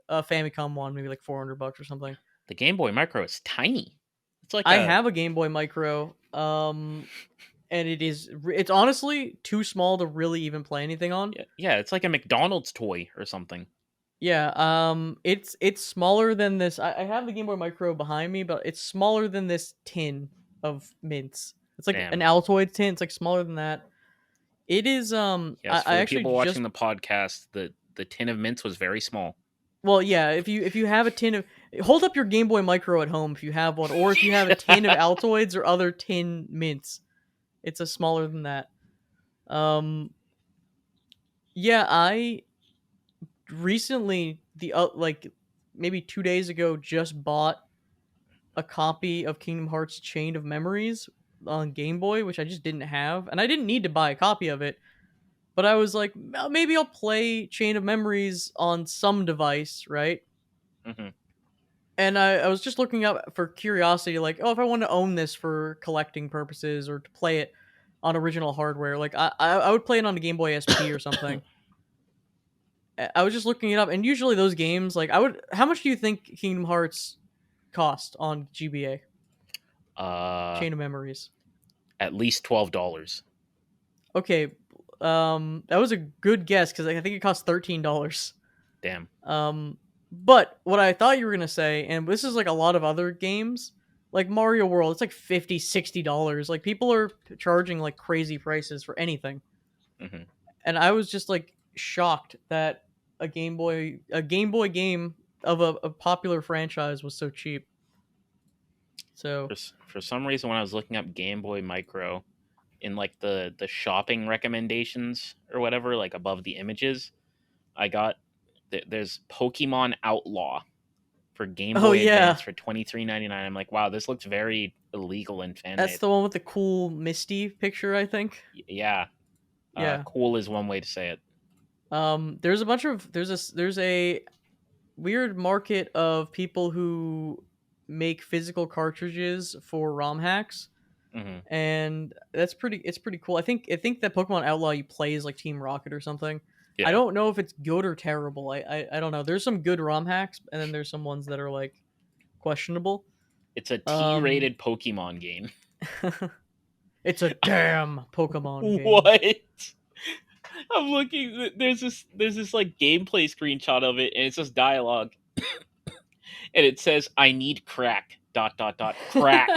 S1: a Famicom one, maybe like $400 or something.
S2: the Game Boy Micro is tiny. It's like
S1: I
S2: a
S1: have a Game Boy Micro, and it's honestly too small to really even play anything on.
S2: yeah, yeah, it's like a McDonald's toy or something.
S1: Yeah, it's smaller than this. I have the Game Boy Micro behind me, but it's smaller than this tin of mints. It's like an
S2: Damn.
S1: Altoid tin. It's like smaller than that. It is.
S2: Yes,
S1: I
S2: for the
S1: actually
S2: people watching
S1: just
S2: the podcast, the tin of mints was very small.
S1: well, yeah. If you have a tin of hold up your Game Boy Micro at home if you have one, or if you have a tin of Altoids or other tin mints, it's a smaller than that. Um, yeah, I recently like maybe 2 days ago just bought a copy of Kingdom Hearts Chain of Memories on Game Boy, which I just didn't have, and I didn't need to buy a copy of it. But I was like, maybe I'll play Chain of Memories on some device, right?
S2: Hmm.
S1: And I was just looking up for curiosity, like, oh, if I want to own this for collecting purposes or to play it on original hardware, like I would play it on a Game Boy SP or something. I was just looking it up, and usually those games, like, I would. How much do you think Kingdom Hearts cost on GBA
S2: uh,
S1: Chain of Memories?
S2: at least $12.
S1: Okay, that was a good guess because I think it cost $13.
S2: Damn.
S1: Um, but what I thought you were gonna say, and this is like a lot of other games, like Mario World, it's like $50, $60. Like people are charging like crazy prices for anything,
S2: Hmm.
S1: and I was just like shocked that a Game Boy game of a popular franchise was so cheap. So,
S2: For some reason, when I was looking up Game Boy Micro in like the shopping recommendations or whatever, like above the images, I got there's Pokemon Outlaw for Game
S1: oh
S2: Boy Advance
S1: yeah,
S2: for 23.99. I'm like, wow, this looks very illegal and fan
S1: that's
S2: made.
S1: the one with the cool Misty picture, I think.
S2: Yeah,
S1: Yeah.
S2: cool is one way to say it.
S1: There's a bunch of there's a weird market of people who make physical cartridges for ROM hacks,
S2: Hmm.
S1: and it's pretty cool. I think that Pokemon Outlaw you play is like Team Rocket or something. I
S2: Yeah,
S1: don't know if it's good or terrible. I don't know. There's some good ROM hacks, and then there's some ones that are like questionable.
S2: it's a
S1: Um,
S2: T-rated Pokemon game.
S1: it's a damn Pokemon game.
S2: What? I'm looking. There's this like gameplay screenshot of it, and it's just dialogue, and it says, "I need crack. Dot dot dot crack.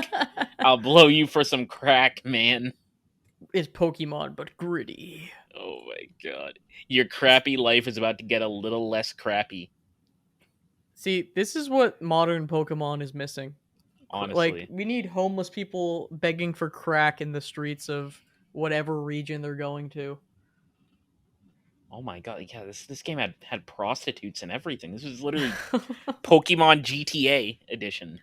S2: I'll blow you for some crack, man."
S1: It's Pokemon but gritty.
S2: Oh my god. Your crappy life is about to get a little less crappy,
S1: See, this is what modern Pokemon is missing. Like,
S2: honestly.
S1: we need homeless people begging for crack in the streets of whatever region they're going to.
S2: Oh my god, yeah, this game had prostitutes and everything. This was literally Pokemon GTA edition.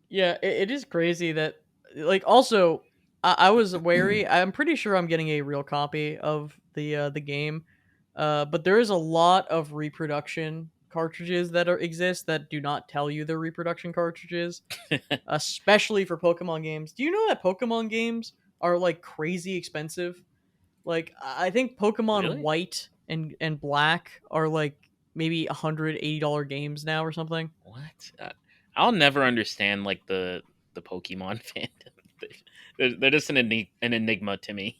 S1: Yeah, it is crazy that, like, also, I was wary. I'm pretty sure I'm getting a real copy of the game, but there is a lot of reproduction cartridges that exist that do not tell you they're reproduction cartridges, especially for Pokemon games. Do you know that Pokemon games are like crazy expensive? Like, I think Pokemon
S2: Really?
S1: White and Black are like maybe $180 games now or something.
S2: What? I'll never understand like the Pokemon fandom. They're just an enigma to me.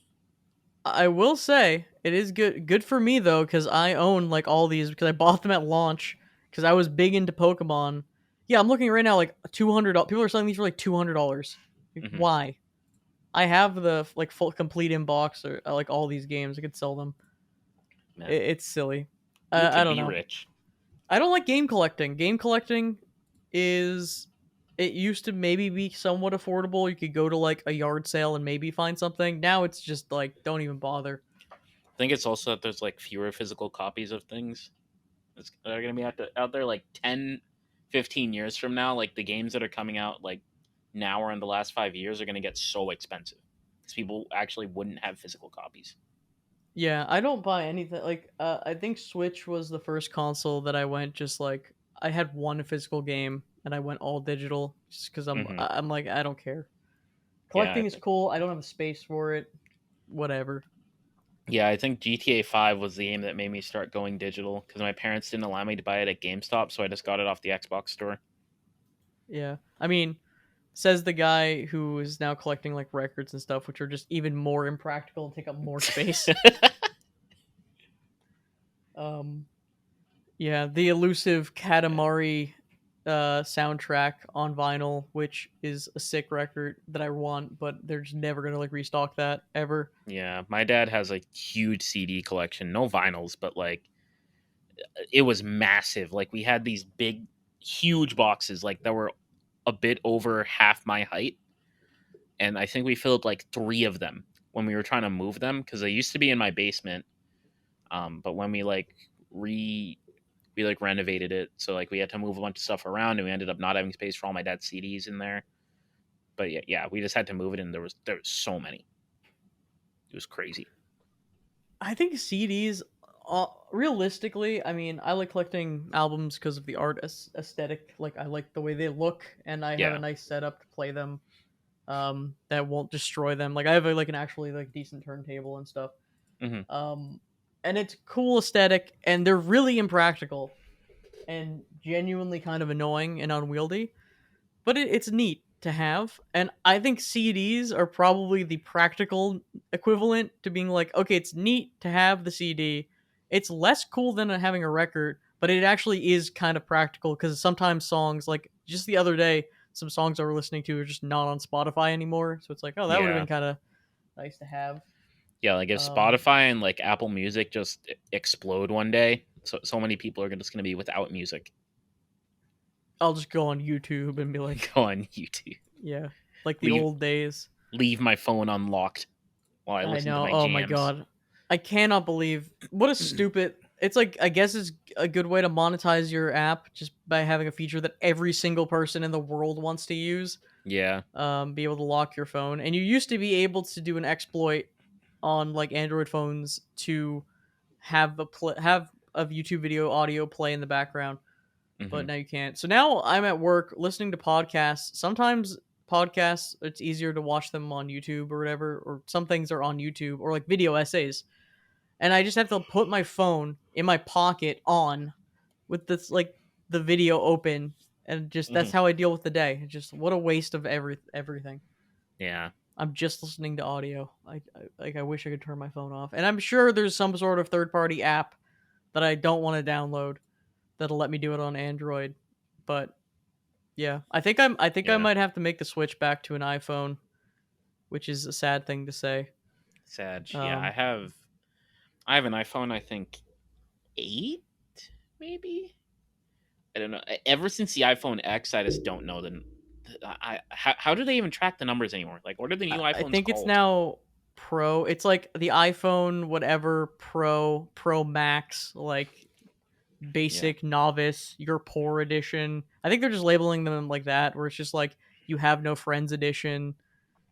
S1: I will say it is good for me though because I own like all these because I bought them at launch because I was big into Pokemon. Yeah, I'm looking right now like $200. People are selling these for like $200.
S2: Hmm.
S1: Why? I have the like full complete inbox or like all these games. I could sell them.
S2: Man,
S1: It's silly.
S2: look
S1: I
S2: at
S1: don't
S2: be
S1: know.
S2: rich.
S1: I don't like game collecting. Game collecting is it used to maybe be somewhat affordable. You could go to like a yard sale and maybe find something. Now it's just like don't even bother.
S2: I think it's also that there's like fewer physical copies of things. They're gonna be out there like 10, 15 years from now. Like the games that are coming out like now or in the last 5 years are gonna get so expensive because people actually wouldn't have physical copies.
S1: Yeah, I don't buy anything. Like, I think Switch was the first console that I went just like I had one physical game and I went all digital just because
S2: Hmm.
S1: I'm like I don't care.
S2: Yeah,
S1: Collecting is cool. I don't have a space for it. Whatever.
S2: yeah. I think GTA 5 was the game that made me start going digital because my parents didn't allow me to buy it at GameStop, so I just got it off the Xbox store.
S1: Yeah, I mean, says the guy who is now collecting like records and stuff, which are just even more impractical and take up more space. Um, yeah, the elusive Katamari soundtrack on vinyl, which is a sick record that I want, but they're just never gonna like restock that ever.
S2: Yeah, my dad has a huge CD collection, no vinyls, but like it was massive. Like we had these big, huge boxes, like that were a bit over half my height, and I think we filled like three of them when we were trying to move them because they used to be in my basement. But when we like renovated it, so like we had to move a bunch of stuff around, and we ended up not having space for all my dad's CDs in there. But yeah, yeah, we just had to move it, and there was so many. It was crazy.
S1: I think CDs, realistically, I mean, I like collecting albums because of the art aesthetic. Like, I like the way they look, and I have a
S2: Yeah.
S1: nice setup to play them. That won't destroy them. Like, I have like an actually like decent turntable and stuff.
S2: Hmm.
S1: Um, and it's cool aesthetic, and they're really impractical and genuinely kind of annoying and unwieldy, but it's neat to have. And I think CDs are probably the practical equivalent to being like, okay, it's neat to have the CD. It's less cool than having a record, but it actually is kind of practical because sometimes songs, like just the other day, some songs I were listening to are just not on Spotify anymore. So it's like, oh, that would have
S2: Yeah.
S1: been kind of nice to have.
S2: Yeah, like if
S1: Um,
S2: Spotify and like Apple Music just explode one day, so many people are just going to be without music.
S1: I'll just go on YouTube and be like,
S2: Go on YouTube.
S1: yeah, like the
S2: Leave
S1: old days.
S2: leave my phone unlocked while I
S1: I
S2: listen to
S1: know.
S2: my
S1: Oh my
S2: jams.
S1: god. I cannot believe what a stupid. It's like I guess it's a good way to monetize your app just by having a feature that every single person in the world wants to use.
S2: Yeah.
S1: Be able to lock your phone, and you used to be able to do an exploit on like Android phones to have a YouTube video audio play in the background, but
S2: Hmm.
S1: now you can't. So now I'm at work listening to podcasts. Sometimes podcasts it's easier to watch them on YouTube or whatever, or some things are on YouTube or like video essays. And I just have to put my phone in my pocket on with this like the video open and just
S2: Hmm.
S1: that's how I deal with the day. Just what a waste of everything.
S2: Yeah.
S1: I'm just listening to audio. I wish I could turn my phone off. And I'm sure there's some sort of third party app that I don't want to download that'll let me do it on Android. But yeah, I think I
S2: Yeah.
S1: might have to make the switch back to an iPhone, which is a sad thing to say.
S2: Sad. Yeah, I
S1: Um,
S2: have. I have an iPhone. I think 8, maybe. I don't know. Ever since the iPhone X, I just don't know the. How do they even track the numbers anymore? Like, what are the new
S1: I
S2: iPhones
S1: think it's
S2: called?
S1: now Pro. It's like the iPhone whatever Pro, Pro Max, like
S2: Yeah,
S1: basic, novice, your poor edition. I think they're just labeling them like that, where it's just like you have no friends edition,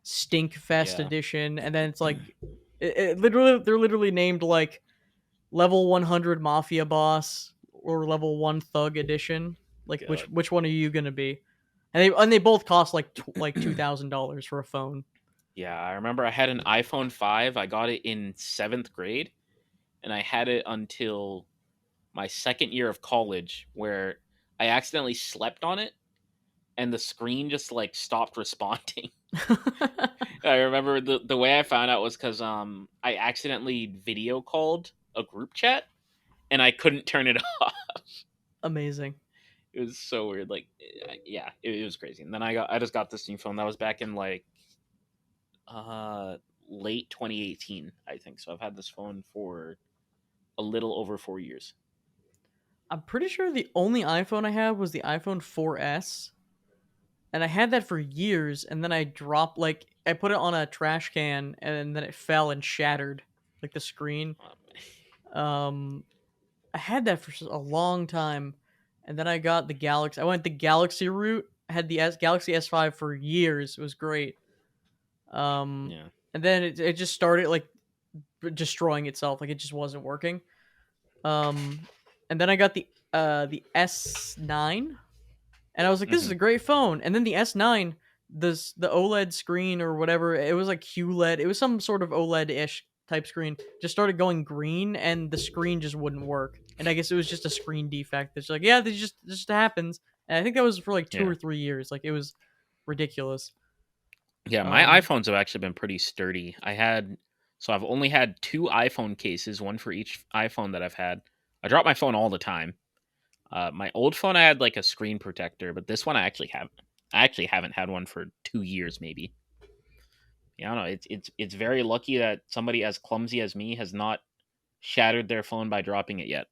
S1: stink fest
S2: yeah.
S1: edition, and then it's like literally they're literally named like level 100 mafia boss or level 1 thug edition. Like
S2: God.
S1: which one are you gonna be? And they both cost like like $2,000 for a phone.
S2: Yeah, I remember I had an iPhone 5. I got it in 7th grade, and I had it until my second year of college, where I accidentally slept on it, and the screen just like stopped responding. I remember the way I found out was because I accidentally video called a group chat, and I couldn't turn it off.
S1: Amazing.
S2: It was so weird. Like, yeah, it was crazy. And then I just got this new phone that was back in like uh late 2018, I think. So I've had this phone for a little over 4 years.
S1: I'm pretty sure the only iPhone I had was the iPhone 4S, and I had that for years. And then I dropped like I put it on a trash can, and then it fell and shattered like the screen.
S2: Um,
S1: Um, I had that for a long time, and then I got the Galaxy. I went the Galaxy route. I had the Galaxy S5 for years. It was great. Um,
S2: yeah.
S1: and then it just started like destroying itself. Like it just wasn't working. Um, and then I got the S9, and I was like, this is
S2: Hmm.
S1: a great phone. And then the S9, the OLED screen or whatever, it was like QLED. It was some sort of OLED ish type screen. Just started going green, and the screen just wouldn't work. And I guess it was just a screen defect. It's like, yeah, this just happens. And I think that was for like two
S2: Yeah.
S1: or 3 years. Like it was ridiculous.
S2: Yeah, my
S1: Um,
S2: iPhones have actually been pretty sturdy. I've only had two iPhone cases, one for each iPhone that I've had. I drop my phone all the time. My old phone, I had like a screen protector, but this one I actually haven't. I actually haven't had one for 2 years, maybe. Yeah, I don't know. It's very lucky that somebody as clumsy as me has not shattered their phone by dropping it yet.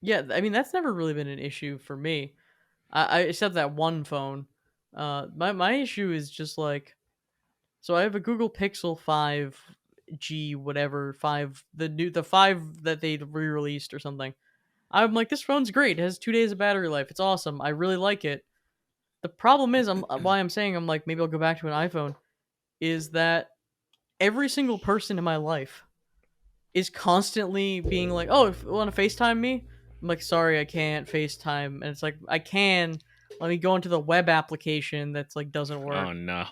S1: yeah, I mean that's never really been an issue for me. I except that one phone. My issue is just like so I have a Google Pixel 5G whatever 5 the 5 that they re-released or something. I'm like this phone's great. It has 2 days of battery life. It's awesome. I really like it. The problem is I'm why I'm saying I'm like maybe I'll go back to an iPhone is that every single person in my life is constantly being like, "Oh, if you want to FaceTime me?" I'm like, "Sorry, I can't FaceTime." And it's like, "I can. Let me go into the web application that's like doesn't
S2: Oh
S1: work."
S2: no.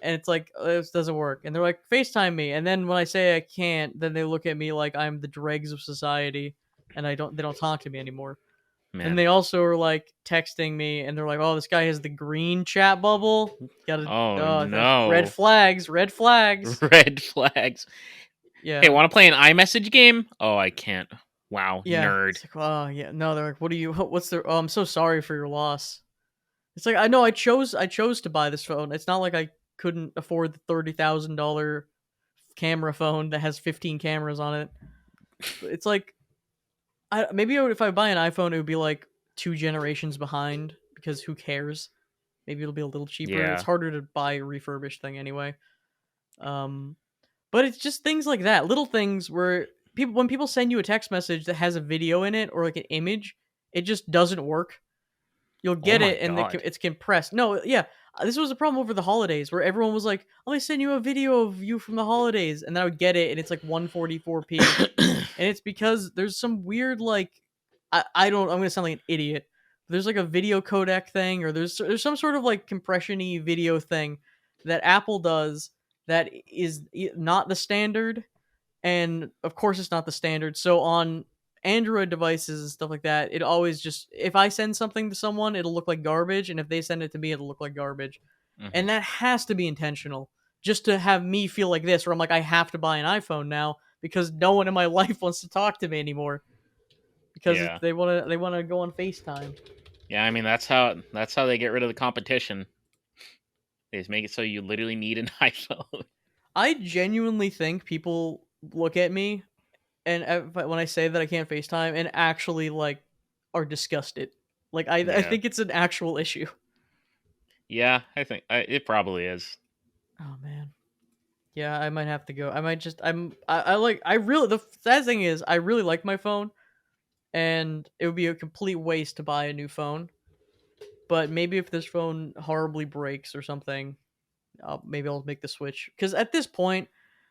S1: And it's like, "This doesn't work." And they're like, "FaceTime me." And then when I say I can't, then they look at me like I'm the dregs of society and they don't talk to me anymore. Then
S2: Man.
S1: they also are like texting me and they're like, "Oh, this guy has the green chat bubble." Got to
S2: Oh
S1: that's red
S2: no.
S1: flags, red flags.
S2: Red flags. Hey,
S1: Yeah.
S2: want to play an iMessage game? Oh, I can't. Wow,
S1: Yeah,
S2: nerd.
S1: it's like, oh yeah, no, they're like, what do you? What's their? Oh, I'm so sorry for your loss. It's like I know I chose to buy this phone. It's not like I couldn't afford the $30,000 camera phone that has 15 cameras on it. But it's like maybe if I buy an iPhone, it would be like 2 generations behind because who cares? Maybe it'll be a little cheaper. It's
S2: Yeah.
S1: harder to buy a refurbished thing anyway. Um, but it's just things like that, little things where people when people send you a text message that has a video in it or like an image, it just doesn't work. You'll
S2: Oh
S1: get
S2: my
S1: it and
S2: god.
S1: it's compressed. No, yeah, this was a problem over the holidays where everyone was like, "Let me send you a video of you from the holidays," and then I would get it and it's like 144p, and it's because there's some weird like I don't I'm gonna sound like an idiot. There's like a video codec thing or there's some sort of like compression-y video thing that Apple does that is not the standard, and of course it's not the standard. So on Android devices and stuff like that, it always just if I send something to someone, it'll look like garbage, and if they send it to me, it'll look like garbage.
S2: Hmm.
S1: And that has to be intentional, just to have me feel like this, where I'm like I have to buy an iPhone now because no one in my life wants to talk to me anymore because
S2: Yeah.
S1: they want to go on FaceTime.
S2: Yeah, I mean that's how they get rid of the competition. They just make it so you literally need an iPhone.
S1: I genuinely think people look at me and when I say that I can't FaceTime, and actually like are disgusted. Like I
S2: Yeah.
S1: think it's an actual issue.
S2: Yeah, I think it probably is.
S1: Oh man. Yeah, I might have to go. I might just I like I really the sad thing is I really like my phone, and it would be a complete waste to buy a new phone. But maybe if this phone horribly breaks or something, maybe I'll make the switch. Because at this point,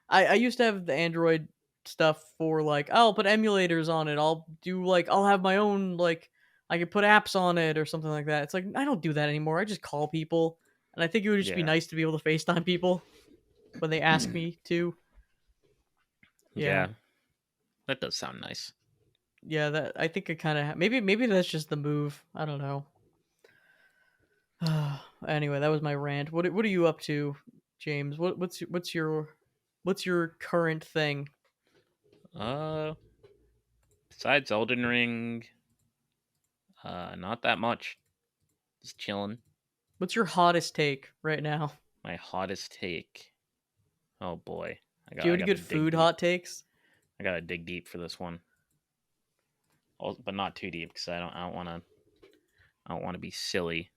S1: I used to have the Android stuff for like I'll put emulators on it. I'll do like I'll have my own like I could put apps on it or something like that. It's like I don't do that anymore. I just call people, and I think it would just be
S2: Yeah.
S1: nice to be able to FaceTime people when they ask me to. Yeah,
S2: Yeah, that does sound nice.
S1: yeah. That I think it kind of maybe that's just the move. I don't know. Anyway, that was my rant. What are you up to, James? What's your current thing?
S2: Uh, Besides Elden Ring, not that much. Just chilling.
S1: What's your hottest take right now?
S2: My hottest take. Oh boy,
S1: Do you have
S2: I
S1: any
S2: got to
S1: good
S2: dig
S1: food
S2: deep.
S1: hot takes?
S2: I got to dig deep for this one. But not too deep because I don't want to be silly.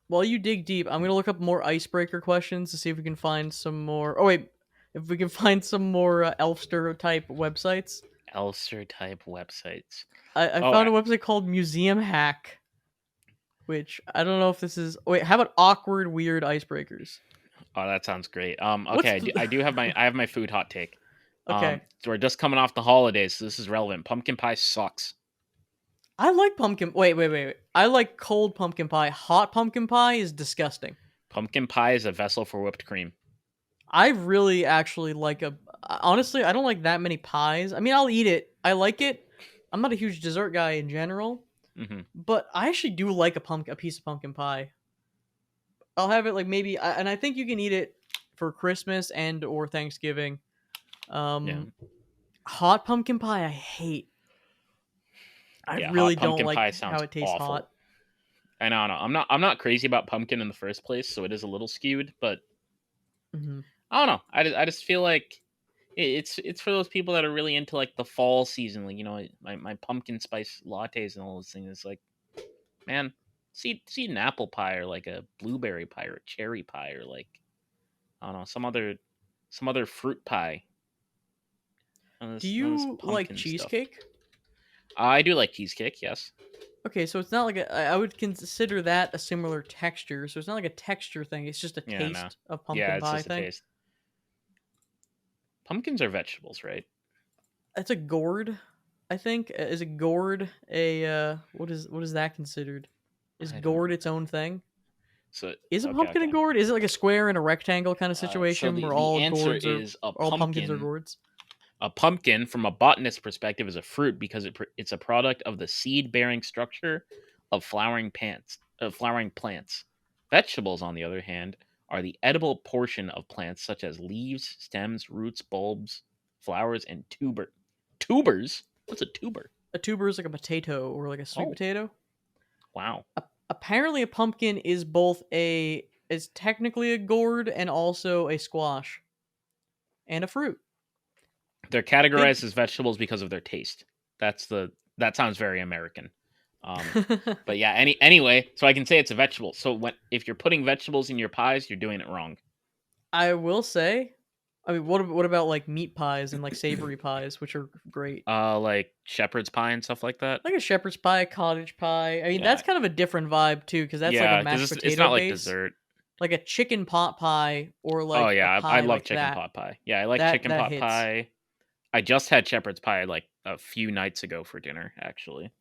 S1: While you dig deep, I'm gonna look up more icebreaker questions to see if we can find some more. Oh wait, if we can find some more Elfster type websites.
S2: Elster type websites.
S1: I
S2: Oh,
S1: found a website called Museum Hack, which I don't know if this is. Wait, how about awkward, weird icebreakers?
S2: oh, that sounds great.
S1: What's
S2: Okay, I do have my food hot take.
S1: okay?
S2: So we're just coming off the holidays, so this is relevant. Pumpkin pie sucks.
S1: I like pumpkin. Wait. I like cold pumpkin pie. Hot pumpkin pie is disgusting.
S2: Pumpkin pie is a vessel for whipped cream.
S1: I really actually like a. Honestly, I don't like that many pies. I mean, I'll eat it. I like it. I'm not a huge dessert guy in general,
S2: Hmm.
S1: but I actually do like a piece of pumpkin pie. I'll have it like maybe, and I think you can eat it for Christmas and or Thanksgiving.
S2: Yeah,
S1: Hot pumpkin pie, I hate. I
S2: yeah.
S1: really
S2: Hot
S1: don't
S2: pumpkin
S1: like
S2: pie
S1: how
S2: sounds
S1: it tastes hot.
S2: awful. I know, no, I'm not crazy about pumpkin in the first place, so it is a little skewed. But
S1: Hmm.
S2: I don't know. I just feel like it's for those people that are really into like the fall season. Like my pumpkin spice lattes and all those things. It's like, man, see an apple pie or like a blueberry pie or a cherry pie or like I don't know some other fruit pie.
S1: Do
S2: None of this
S1: you like
S2: pumpkin stuff.
S1: cheesecake?
S2: I do like cheesecake. Yes.
S1: Okay, so it's not like I would consider that a similar texture. So it's not like a texture thing. It's just a
S2: Yeah. No.
S1: taste of
S2: Yeah.
S1: pumpkin
S2: It's
S1: pie
S2: just a
S1: thing.
S2: taste. Pumpkins are vegetables, right?
S1: It's a gourd, I think. Is a gourd a what is that considered? Is
S2: I don't.
S1: gourd its own thing?
S2: So
S1: Is a
S2: okay.
S1: pumpkin a
S2: Okay.
S1: gourd? Is it like a square and a rectangle kind of
S2: So
S1: situation where
S2: the answer is
S1: all pumpkins are gourds?
S2: a pumpkin, from a botanist perspective, is a fruit because it's a product of the seed-bearing structure of flowering plants. Vegetables, on the other hand, are the edible portion of plants such as leaves, stems, roots, bulbs, flowers, and tubers. What's a tuber?
S1: A tuber is like a potato or like a sweet
S2: Oh,
S1: potato.
S2: wow.
S1: Apparently, a pumpkin is both a is technically a gourd and also a squash and a fruit.
S2: They're
S1: Big.
S2: categorized as vegetables because of their taste. That sounds very American. But yeah, anyway, so I can say it's a vegetable. So if you're putting vegetables in your pies, you're doing it wrong.
S1: I will say, I mean, what about like meat pies and like savory pies, which are great,
S2: Like shepherd's pie and stuff like that.
S1: like a shepherd's pie, cottage pie. I mean, that's
S2: Yeah,
S1: kind of a different vibe too, because that's like a
S2: yeah, because
S1: mashed
S2: it's
S1: potato
S2: not like
S1: base,
S2: dessert.
S1: like a chicken pot pie or
S2: Oh
S1: like a
S2: yeah, I
S1: pie
S2: love
S1: like
S2: chicken
S1: that.
S2: pot pie. Yeah, I like
S1: That
S2: chicken
S1: that
S2: pot
S1: hits.
S2: pie. I just had shepherd's pie like a few nights ago for dinner, actually.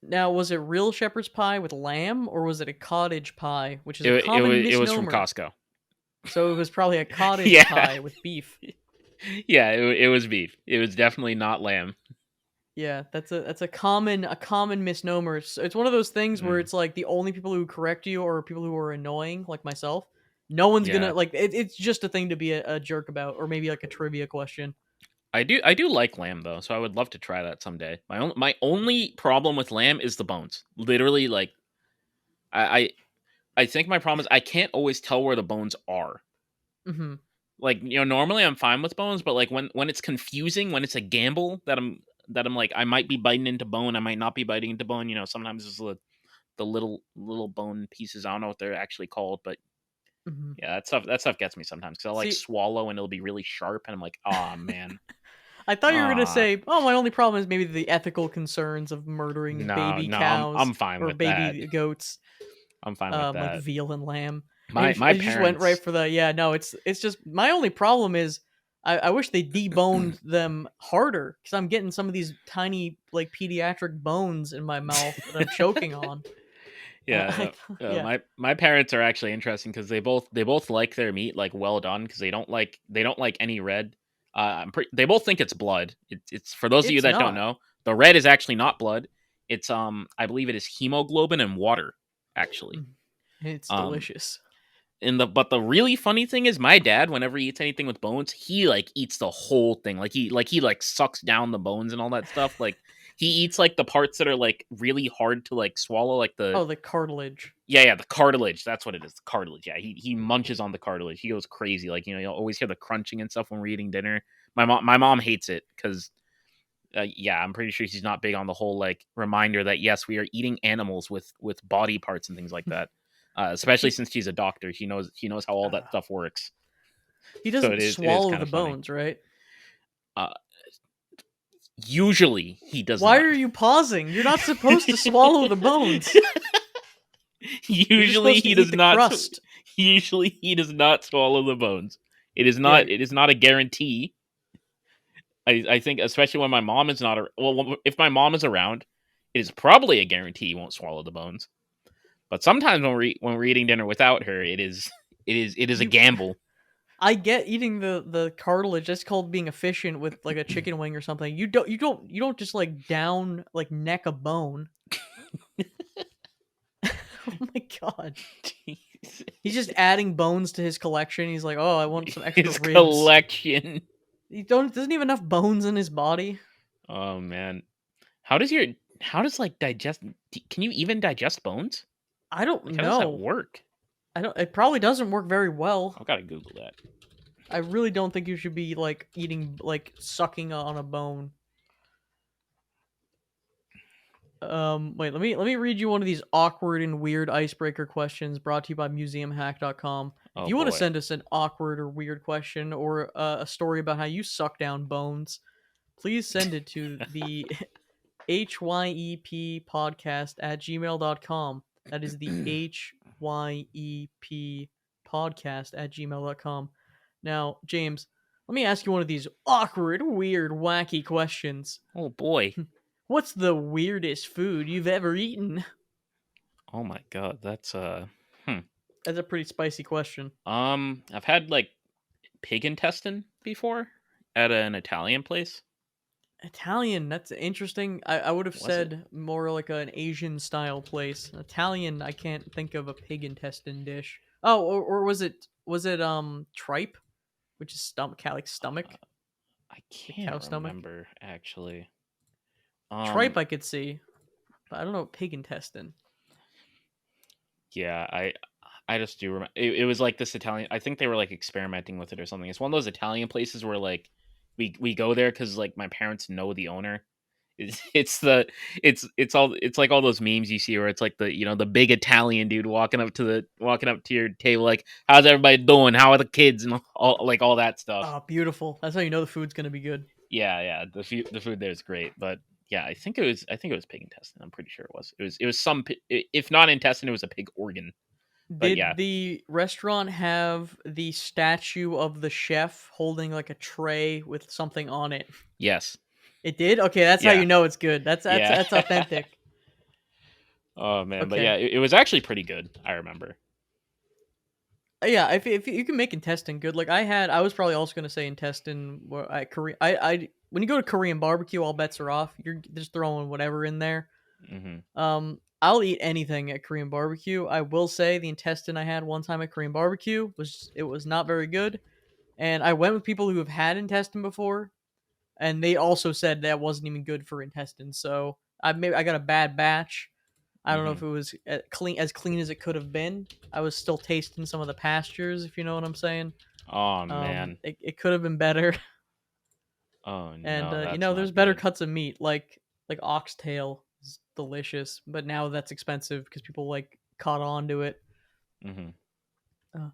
S1: Now, was it real shepherd's pie with lamb, or was it a cottage pie, which is a common
S2: It was from
S1: misnomer?
S2: Costco.
S1: So it was probably a cottage
S2: Yeah,
S1: pie with beef.
S2: yeah, it was beef. It was definitely not lamb.
S1: Yeah, that's a common misnomer. It's one of those things where
S2: Mm,
S1: it's like the only people who correct you are people who are annoying, like myself. No one's
S2: yeah,
S1: gonna like it's just a thing to be a jerk about, or maybe like a trivia question.
S2: I do like lamb though, so I would love to try that someday. My only problem with lamb is the bones. Literally, like I I think my problem is I can't always tell where the bones are.
S1: Hmm.
S2: Like, normally I'm fine with bones, but like when it's confusing, when it's a gamble that I'm like I might be biting into bone, I might not be biting into bone. Sometimes it's the little bone pieces. I don't know what they're actually called, but
S1: Mhm.
S2: yeah, that stuff gets me sometimes because I'll like
S1: See,
S2: swallow and it'll be really sharp, and I'm like, oh man,
S1: I thought you were gonna
S2: ah,
S1: say, "Oh, my only problem is maybe the ethical concerns of murdering
S2: no,
S1: baby
S2: no, I'm
S1: cows
S2: fine
S1: or
S2: with that.
S1: baby goats,
S2: I'm fine with
S1: like
S2: that.
S1: veal and lamb."
S2: My my
S1: You just went right
S2: parents,
S1: for the yeah. No, it's just my only problem is I wish they deboned them harder because I'm getting some of these tiny like pediatric bones in my mouth that I'm choking on.
S2: yeah,
S1: I yeah.
S2: my parents are actually interesting because they both like their meat like well done because they don't like any red. They both think it's blood. It's for those of you
S1: It's
S2: that don't
S1: not.
S2: know, the red is actually not blood. It's I believe it is hemoglobin and water actually.
S1: Mm. It's
S2: Um,
S1: delicious.
S2: but the really funny thing is my dad whenever he eats anything with bones, he like eats the whole thing. Like he sucks down the bones and all that stuff. Like he eats like the parts that are like really hard to like swallow, like the
S1: Oh, the cartilage.
S2: yeah, the cartilage. That's what it is. The cartilage. Yeah, he munches on the cartilage. He goes crazy. Like you'll always hear the crunching and stuff when we're eating dinner. My mom hates it because yeah, I'm pretty sure she's not big on the whole like reminder that yes, we are eating animals with body parts and things like that. Especially
S1: He
S2: since she's a doctor, he knows how all that
S1: uh,
S2: stuff works.
S1: he
S2: So it
S1: doesn't
S2: is
S1: swallow
S2: kind
S1: the
S2: of funny.
S1: bones, right?
S2: Uh, Usually he does
S1: Why
S2: not.
S1: are you pausing? You're not supposed to swallow the bones. You're just
S2: Usually
S1: supposed to
S2: he
S1: eat
S2: does
S1: the
S2: not.
S1: crust.
S2: Usually he does not swallow the bones. It is
S1: Yeah.
S2: not. It is not a guarantee. I think especially when my mom is not. Well, if my mom is around, it is probably a guarantee he won't swallow the bones. But sometimes when we're eating dinner without her, it is a
S1: You
S2: gamble.
S1: I get eating the cartilage. That's called being efficient with like a chicken wing or something. You don't just like down like neck a bone. Oh my god.
S2: Jeez.
S1: He's just adding bones to his collection. He's like, "Oh, I want some extra
S2: His
S1: ribs."
S2: collection.
S1: He don't doesn't he have enough bones in his body.
S2: Oh man, how does your how does like digest? Can you even digest bones?
S1: I don't
S2: Like how does that
S1: know.
S2: work?
S1: I don't it probably doesn't work very well.
S2: I've got to Google that.
S1: I really don't think you should be like eating like sucking on a bone. Wait, let me read you one of these awkward and weird icebreaker questions brought to you by museumhack.com. If
S2: Oh
S1: you want to
S2: boy.
S1: send us an awkward or weird question or a story about how you suck down bones, please send it to the HYEP podcast at gmail.com. That is the HYEP podcast at gmail.com. Now, James, let me ask you one of these awkward, weird, wacky questions.
S2: Oh boy.
S1: What's the weirdest food you've ever eaten?
S2: Oh my god. That's Hmm.
S1: That's a pretty spicy question.
S2: I've had like pig intestine before at an Italian place.
S1: Italian, that's interesting. I would have
S2: Was it?
S1: said more like an Asian style place. Italian, I can't think of a pig intestine dish. Oh, or was it tripe, which is stomach, like
S2: Uh,
S1: stomach,
S2: I
S1: the
S2: can't
S1: cow stomach.
S2: remember actually.
S1: Tripe
S2: Um,
S1: I could see, but I don't know pig intestine.
S2: yeah, I just do remember it was like this Italian. I think they were like experimenting with it or something. It's one of those Italian places where like we go there because like my parents know the owner. It's the it's like all those memes you see where it's like the big Italian dude walking up to your table like how's everybody doing, how are the kids, and all that stuff.
S1: Oh, beautiful. That's how you know the food's gonna be good.
S2: Yeah, the food there is great, but yeah, I think it was pig intestine. I'm pretty sure it was some if not intestine, it was a pig organ. But yeah,
S1: Did the restaurant have the statue of the chef holding like a tray with something on it?
S2: yes,
S1: It did? Okay, that's how
S2: yeah,
S1: you know it's good. That's
S2: yeah.
S1: that's authentic.
S2: Oh man, but yeah,
S1: Okay.
S2: it was actually pretty good. I remember.
S1: Yeah, if you can make intestine good, like I was probably also gonna say intestine. Where I when you go to Korean barbecue, all bets are off. You're just throwing whatever in there.
S2: Hmm.
S1: I'll eat anything at Korean barbecue. I will say the intestine I had one time at Korean barbecue was not very good, and I went with people who have had intestine before, and they also said that wasn't even good for intestines. So I got a bad batch. I don't know
S2: Hmm.
S1: if it was clean as it could have been. I was still tasting some of the pastures, if you know what I'm saying.
S2: Oh man.
S1: It could have been better.
S2: Oh
S1: And
S2: no,
S1: you
S2: that's
S1: know, there's
S2: not
S1: better
S2: good.
S1: cuts of meat, like oxtail is delicious, but now that's expensive because people like caught on to it.
S2: Hmm.
S1: Uh,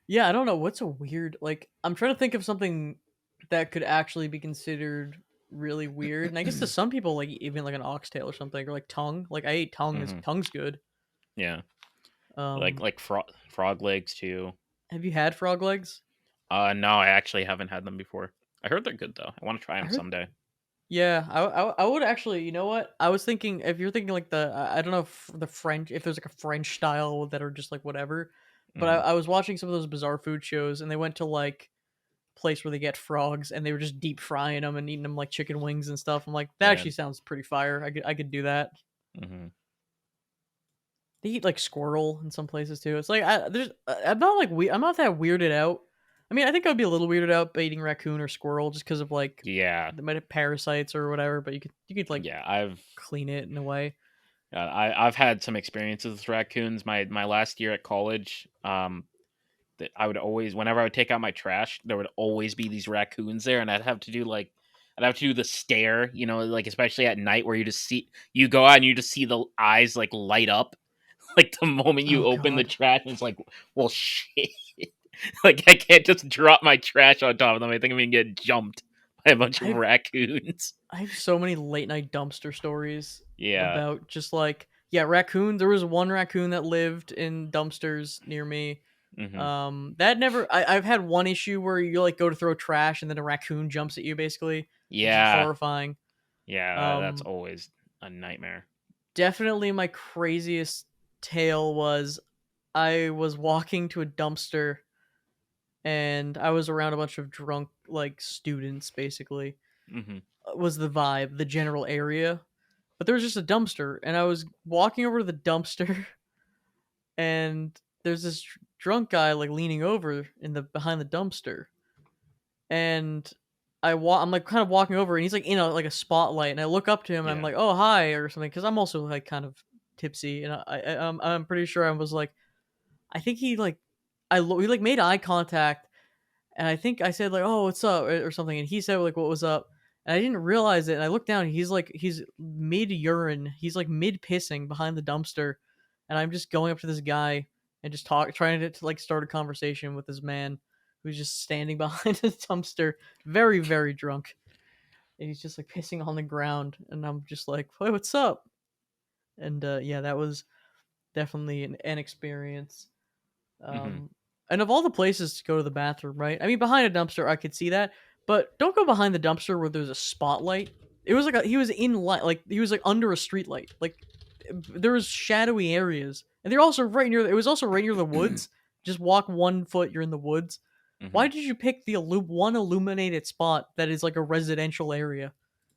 S1: yeah, I don't know what's a weird like. I'm trying to think of something that could actually be considered really weird, and I guess to some people, like even like an oxtail or something, or like tongue. Like I ate tongue. Is
S2: Hmm.
S1: tongue's good.
S2: Yeah,
S1: Um,
S2: like frog legs too.
S1: have you had frog legs?
S2: No, I actually haven't had them before. I heard they're good though. I want to try
S1: I
S2: them
S1: heard.
S2: someday.
S1: Yeah, I would actually. You know what? I was thinking if you're thinking like I don't know if the French if there's like a French style that are just like whatever, but
S2: Hmm.
S1: I was watching some of those bizarre food shows and they went to like place where they get frogs and they were just deep frying them and eating them like chicken wings and stuff. I'm like that
S2: Yeah.
S1: actually sounds pretty fire. I could do that.
S2: Hmm.
S1: They eat like squirrel in some places too. It's like I'm not like I'm not that weirded out. I mean, I think I'd be a little weirded out by eating raccoon or squirrel just because of like
S2: Yeah.
S1: they might have parasites or whatever. But you could like
S2: Yeah.
S1: clean it in a way.
S2: I've had some experiences with raccoons. My last year at college, that I would always, whenever I would take out my trash, there would always be these raccoons there, and I'd have to do the stare, like especially at night where you go out and you just see the eyes like light up, like the moment you
S1: Oh
S2: open the
S1: god,
S2: trash, and it's like, well, shit, like I can't just drop my trash on top of them. I think I'm gonna get jumped by a bunch of
S1: I've
S2: raccoons.
S1: I have so many late night dumpster stories
S2: Yeah.
S1: about just like yeah raccoon. There was one raccoon that lived in dumpsters near me.
S2: Hmm.
S1: That never. I've had one issue where you like go to throw trash and then a raccoon jumps at you basically, which is
S2: Yeah.
S1: horrifying.
S2: Yeah. That's
S1: Um,
S2: always a nightmare.
S1: definitely my craziest tale was I was walking to a dumpster and I was around a bunch of drunk like students basically.
S2: Hmm.
S1: Was the vibe, the general area. But there was just a dumpster and I was walking over to the dumpster and there's this drunk guy like leaning over in the behind the dumpster and I'm like kind of walking over and he's like in a like a spotlight and I look up to him and I'm
S2: Yeah.
S1: like oh hi or something because I'm also like kind of tipsy and I'm pretty sure I was like I think he like we like made eye contact and I think I said like oh what's up or something and he said like what was up and I didn't realize it and I looked down and he's mid urine he's like mid pissing behind the dumpster and I'm just going up to this guy and just trying to like start a conversation with this man who's just standing behind the dumpster very very drunk and he's just like pissing on the ground and I'm just like hey what's up and yeah that was definitely an experience
S2: Hmm.
S1: um, and of all the places to go to the bathroom, right? I mean, behind a dumpster, I could see that, but don't go behind the dumpster where there's a spotlight. It was like he was in light, like he was like under a street light. Like there was shadowy areas, and they're also right near. It was also right near the woods. Just walk 1 foot, you're in the woods.
S2: Hmm.
S1: Why did you pick the one illuminated spot that is like a residential area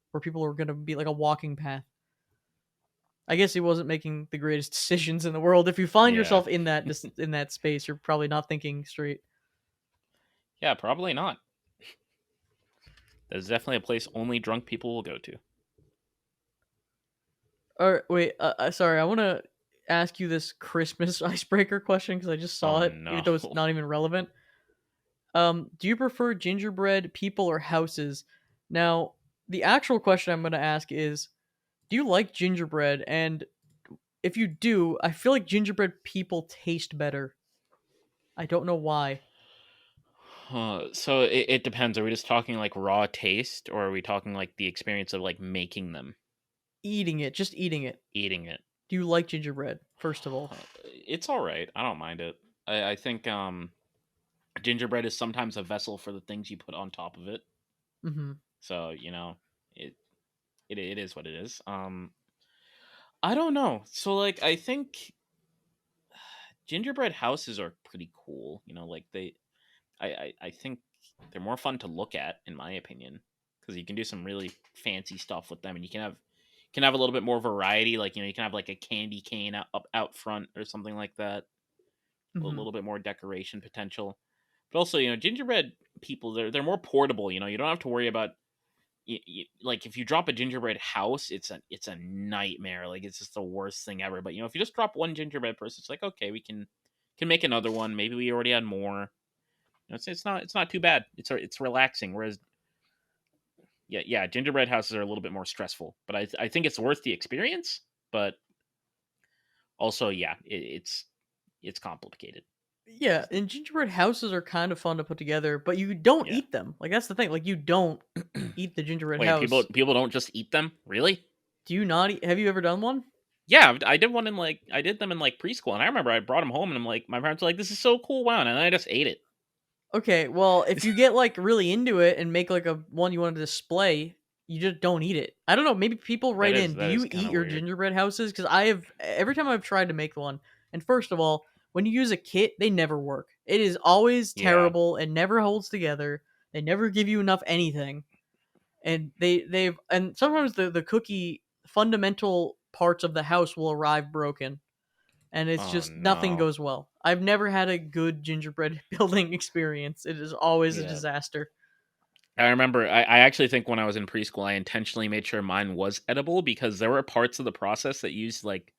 S1: where people are gonna be like a walking path? I guess he wasn't making the greatest decisions in the world. If you find
S2: Yeah.
S1: yourself in that space, you're probably not thinking straight.
S2: Yeah, probably not. There's definitely a place only drunk people will go to.
S1: Or wait, sorry, I want to ask you this Christmas icebreaker question because I just saw
S2: Oh
S1: it, even
S2: no.
S1: though it's not even relevant. Do you prefer gingerbread people or houses? Now, the actual question I'm going to ask is, do you like gingerbread? And if you do, I feel like gingerbread people taste better. I don't know why.
S2: So it depends. Are we just talking like raw taste, or are we talking like the experience of like making them,
S1: Eating it, just eating it.
S2: eating it?
S1: Do you like gingerbread? First of all.
S2: It's all right. I don't mind it. I think gingerbread is sometimes a vessel for the things you put on top of it.
S1: Mm-hmm.
S2: So it it is what it is. I don't know. So like I think gingerbread houses are pretty cool. Like I think they're more fun to look at, in my opinion, because you can do some really fancy stuff with them, and you can have a little bit more variety. Like you can have like a candy cane out front or something like that. A
S1: Mm-hmm.
S2: little bit more decoration potential, but also gingerbread people they're more portable. You don't have to worry about like if you drop a gingerbread house, it's a nightmare. Like it's just the worst thing ever. But if you just drop one gingerbread person, it's like okay, we can make another one. Maybe we already had more. It's not too bad. It's relaxing. Whereas yeah, gingerbread houses are a little bit more stressful, but I think it's worth the experience. But also, yeah, it's complicated.
S1: Yeah, and gingerbread houses are kind of fun to put together, but you don't
S2: Yeah.
S1: eat them. Like that's the thing. Like you don't eat the gingerbread
S2: Wait, people
S1: house.
S2: people don't just eat them, really?
S1: Do you not eat? Have you ever done one?
S2: Yeah, I did them in like preschool, and I remember I brought them home, and I'm like, my parents were like, "This is so cool, wow!" And I just ate it.
S1: Okay, well, if you get like really into it and make like a one you want to display, you just don't eat it. I don't know. Maybe people
S2: That
S1: write
S2: is
S1: in. Do
S2: that is
S1: you
S2: kind
S1: eat
S2: of
S1: your
S2: weird.
S1: gingerbread houses? Because I have every time I've tried to make one, and first of all, when you use a kit, they never work. It is always
S2: Yeah.
S1: terrible and never holds together. They never give you enough anything, and they've and sometimes the cookie fundamental parts of the house will arrive broken, and it's
S2: Oh
S1: just nothing
S2: no.
S1: goes well. I've never had a good gingerbread building experience. It is always a
S2: Yeah.
S1: disaster.
S2: I remember I actually think when I was in preschool I intentionally made sure mine was edible because there were parts of the process that used like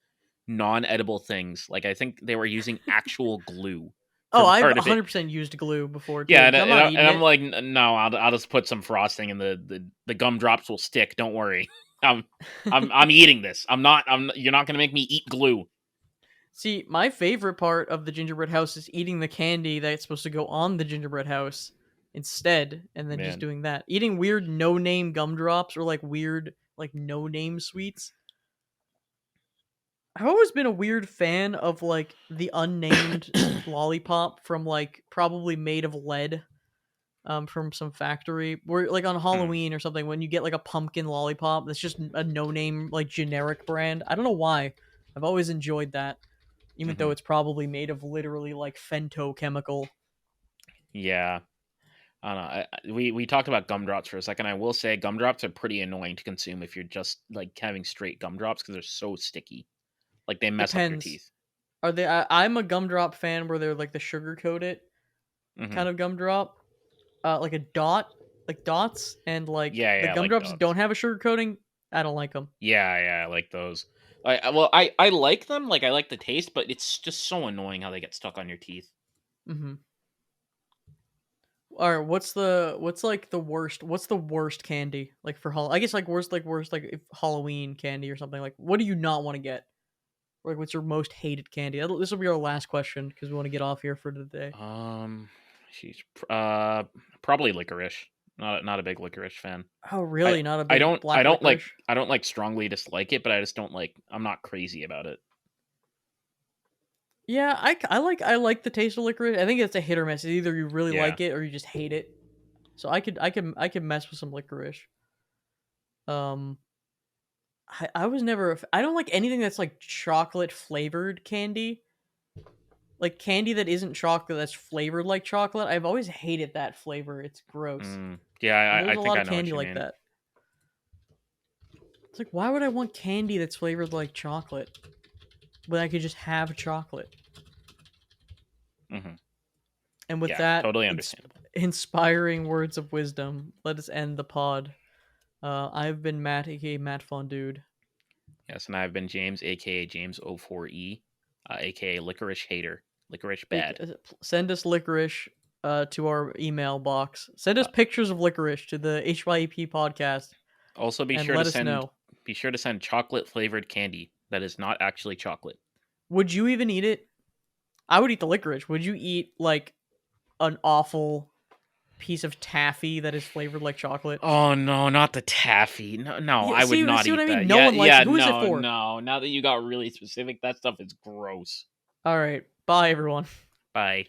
S2: non-edible things. Like I think they were using actual glue
S1: Oh,
S2: for
S1: I've
S2: part of it.
S1: 100% used glue before
S2: Yeah,
S1: too. 'Cause I'm not eating
S2: I'm
S1: it.
S2: like, No, I'll just put some frosting and the gumdrops will stick. Don't worry. I'm I'm eating this. You're not gonna make me eat glue,
S1: See, my favorite part of the gingerbread house is eating the candy that's supposed to go on the gingerbread house instead, and then just
S2: man.
S1: doing that. Eating weird no-name gumdrops or like weird like no-name sweets. I've always been a weird fan of like the unnamed lollipop from like probably made of lead from some factory where like on
S2: Hmm.
S1: Halloween or something when you get like a pumpkin lollipop that's just a no name like generic brand. I don't know why. I've always enjoyed that, even though
S2: Hmm.
S1: it's probably made of literally like femtochemical.
S2: Yeah. I don't know. We talked about gumdrops for a second. I will say gumdrops are pretty annoying to consume if you're just like having straight gumdrops because they're so sticky. Like they mess up your
S1: Depends.
S2: teeth.
S1: Are they? I'm a gumdrop fan where they're like the sugar coated
S2: Hmm.
S1: kind of gumdrop, like a dot, like dots, and like
S2: Yeah,
S1: the
S2: yeah, like
S1: gumdrops that don't
S2: dots.
S1: have a sugar coating. I don't like them.
S2: Yeah, yeah, I like those. I like them. Like I like the taste, but it's just so annoying how they get stuck on your teeth.
S1: Hmm. All right, what's like the worst? What's the worst candy like for I guess like worst like if Halloween candy or something like. What do you not want to get? Like, what's your most hated candy? This will be our last question because we want to get off here for today.
S2: Um, she's probably licorice. Not a big licorice fan.
S1: Oh,
S2: I
S1: really? Not a big black licorice?
S2: I don't like strongly dislike it, but I just don't like. I'm not crazy about it.
S1: Yeah, I like the taste of licorice. I think it's a hit or miss. It's either you really
S2: Yeah.
S1: like it or you just hate it. So I could mess with some licorice. Um, I was never. I don't like anything that's like chocolate flavored candy. Like candy that isn't chocolate that's flavored like chocolate. I've always hated that flavor. It's gross.
S2: Yeah,
S1: And
S2: I
S1: there's a
S2: think
S1: lot
S2: I
S1: of
S2: know what
S1: candy
S2: you
S1: like
S2: mean.
S1: that. It's like why would I want candy that's flavored like chocolate when I could just have chocolate?
S2: Hmm.
S1: And with
S2: Yeah,
S1: that
S2: totally understandable.
S1: inspiring words of wisdom, let us end the pod. I've been Matt, aka Matt Fondude.
S2: Yes, and I've been James, aka James 04E, aka Licorice Hater, Licorice Bad.
S1: Send us licorice to our email box. Send us
S2: Uh,
S1: pictures of licorice to the HYEP podcast
S2: Also,
S1: and let us know.
S2: be sure to send chocolate flavored candy that is not actually chocolate.
S1: Would you even eat it? I would eat the licorice. Would you eat like an awful piece of taffy that is flavored like chocolate?
S2: Oh no, not the taffy. No, no,
S1: Yeah,
S2: I would
S1: see,
S2: not
S1: see what I
S2: eat
S1: mean?
S2: that.
S1: No
S2: Yeah,
S1: one likes
S2: yeah,
S1: it. Who is it
S2: no,
S1: for?
S2: no. Now that you got really specific, that stuff is gross.
S1: All right. Bye, everyone.
S2: Bye.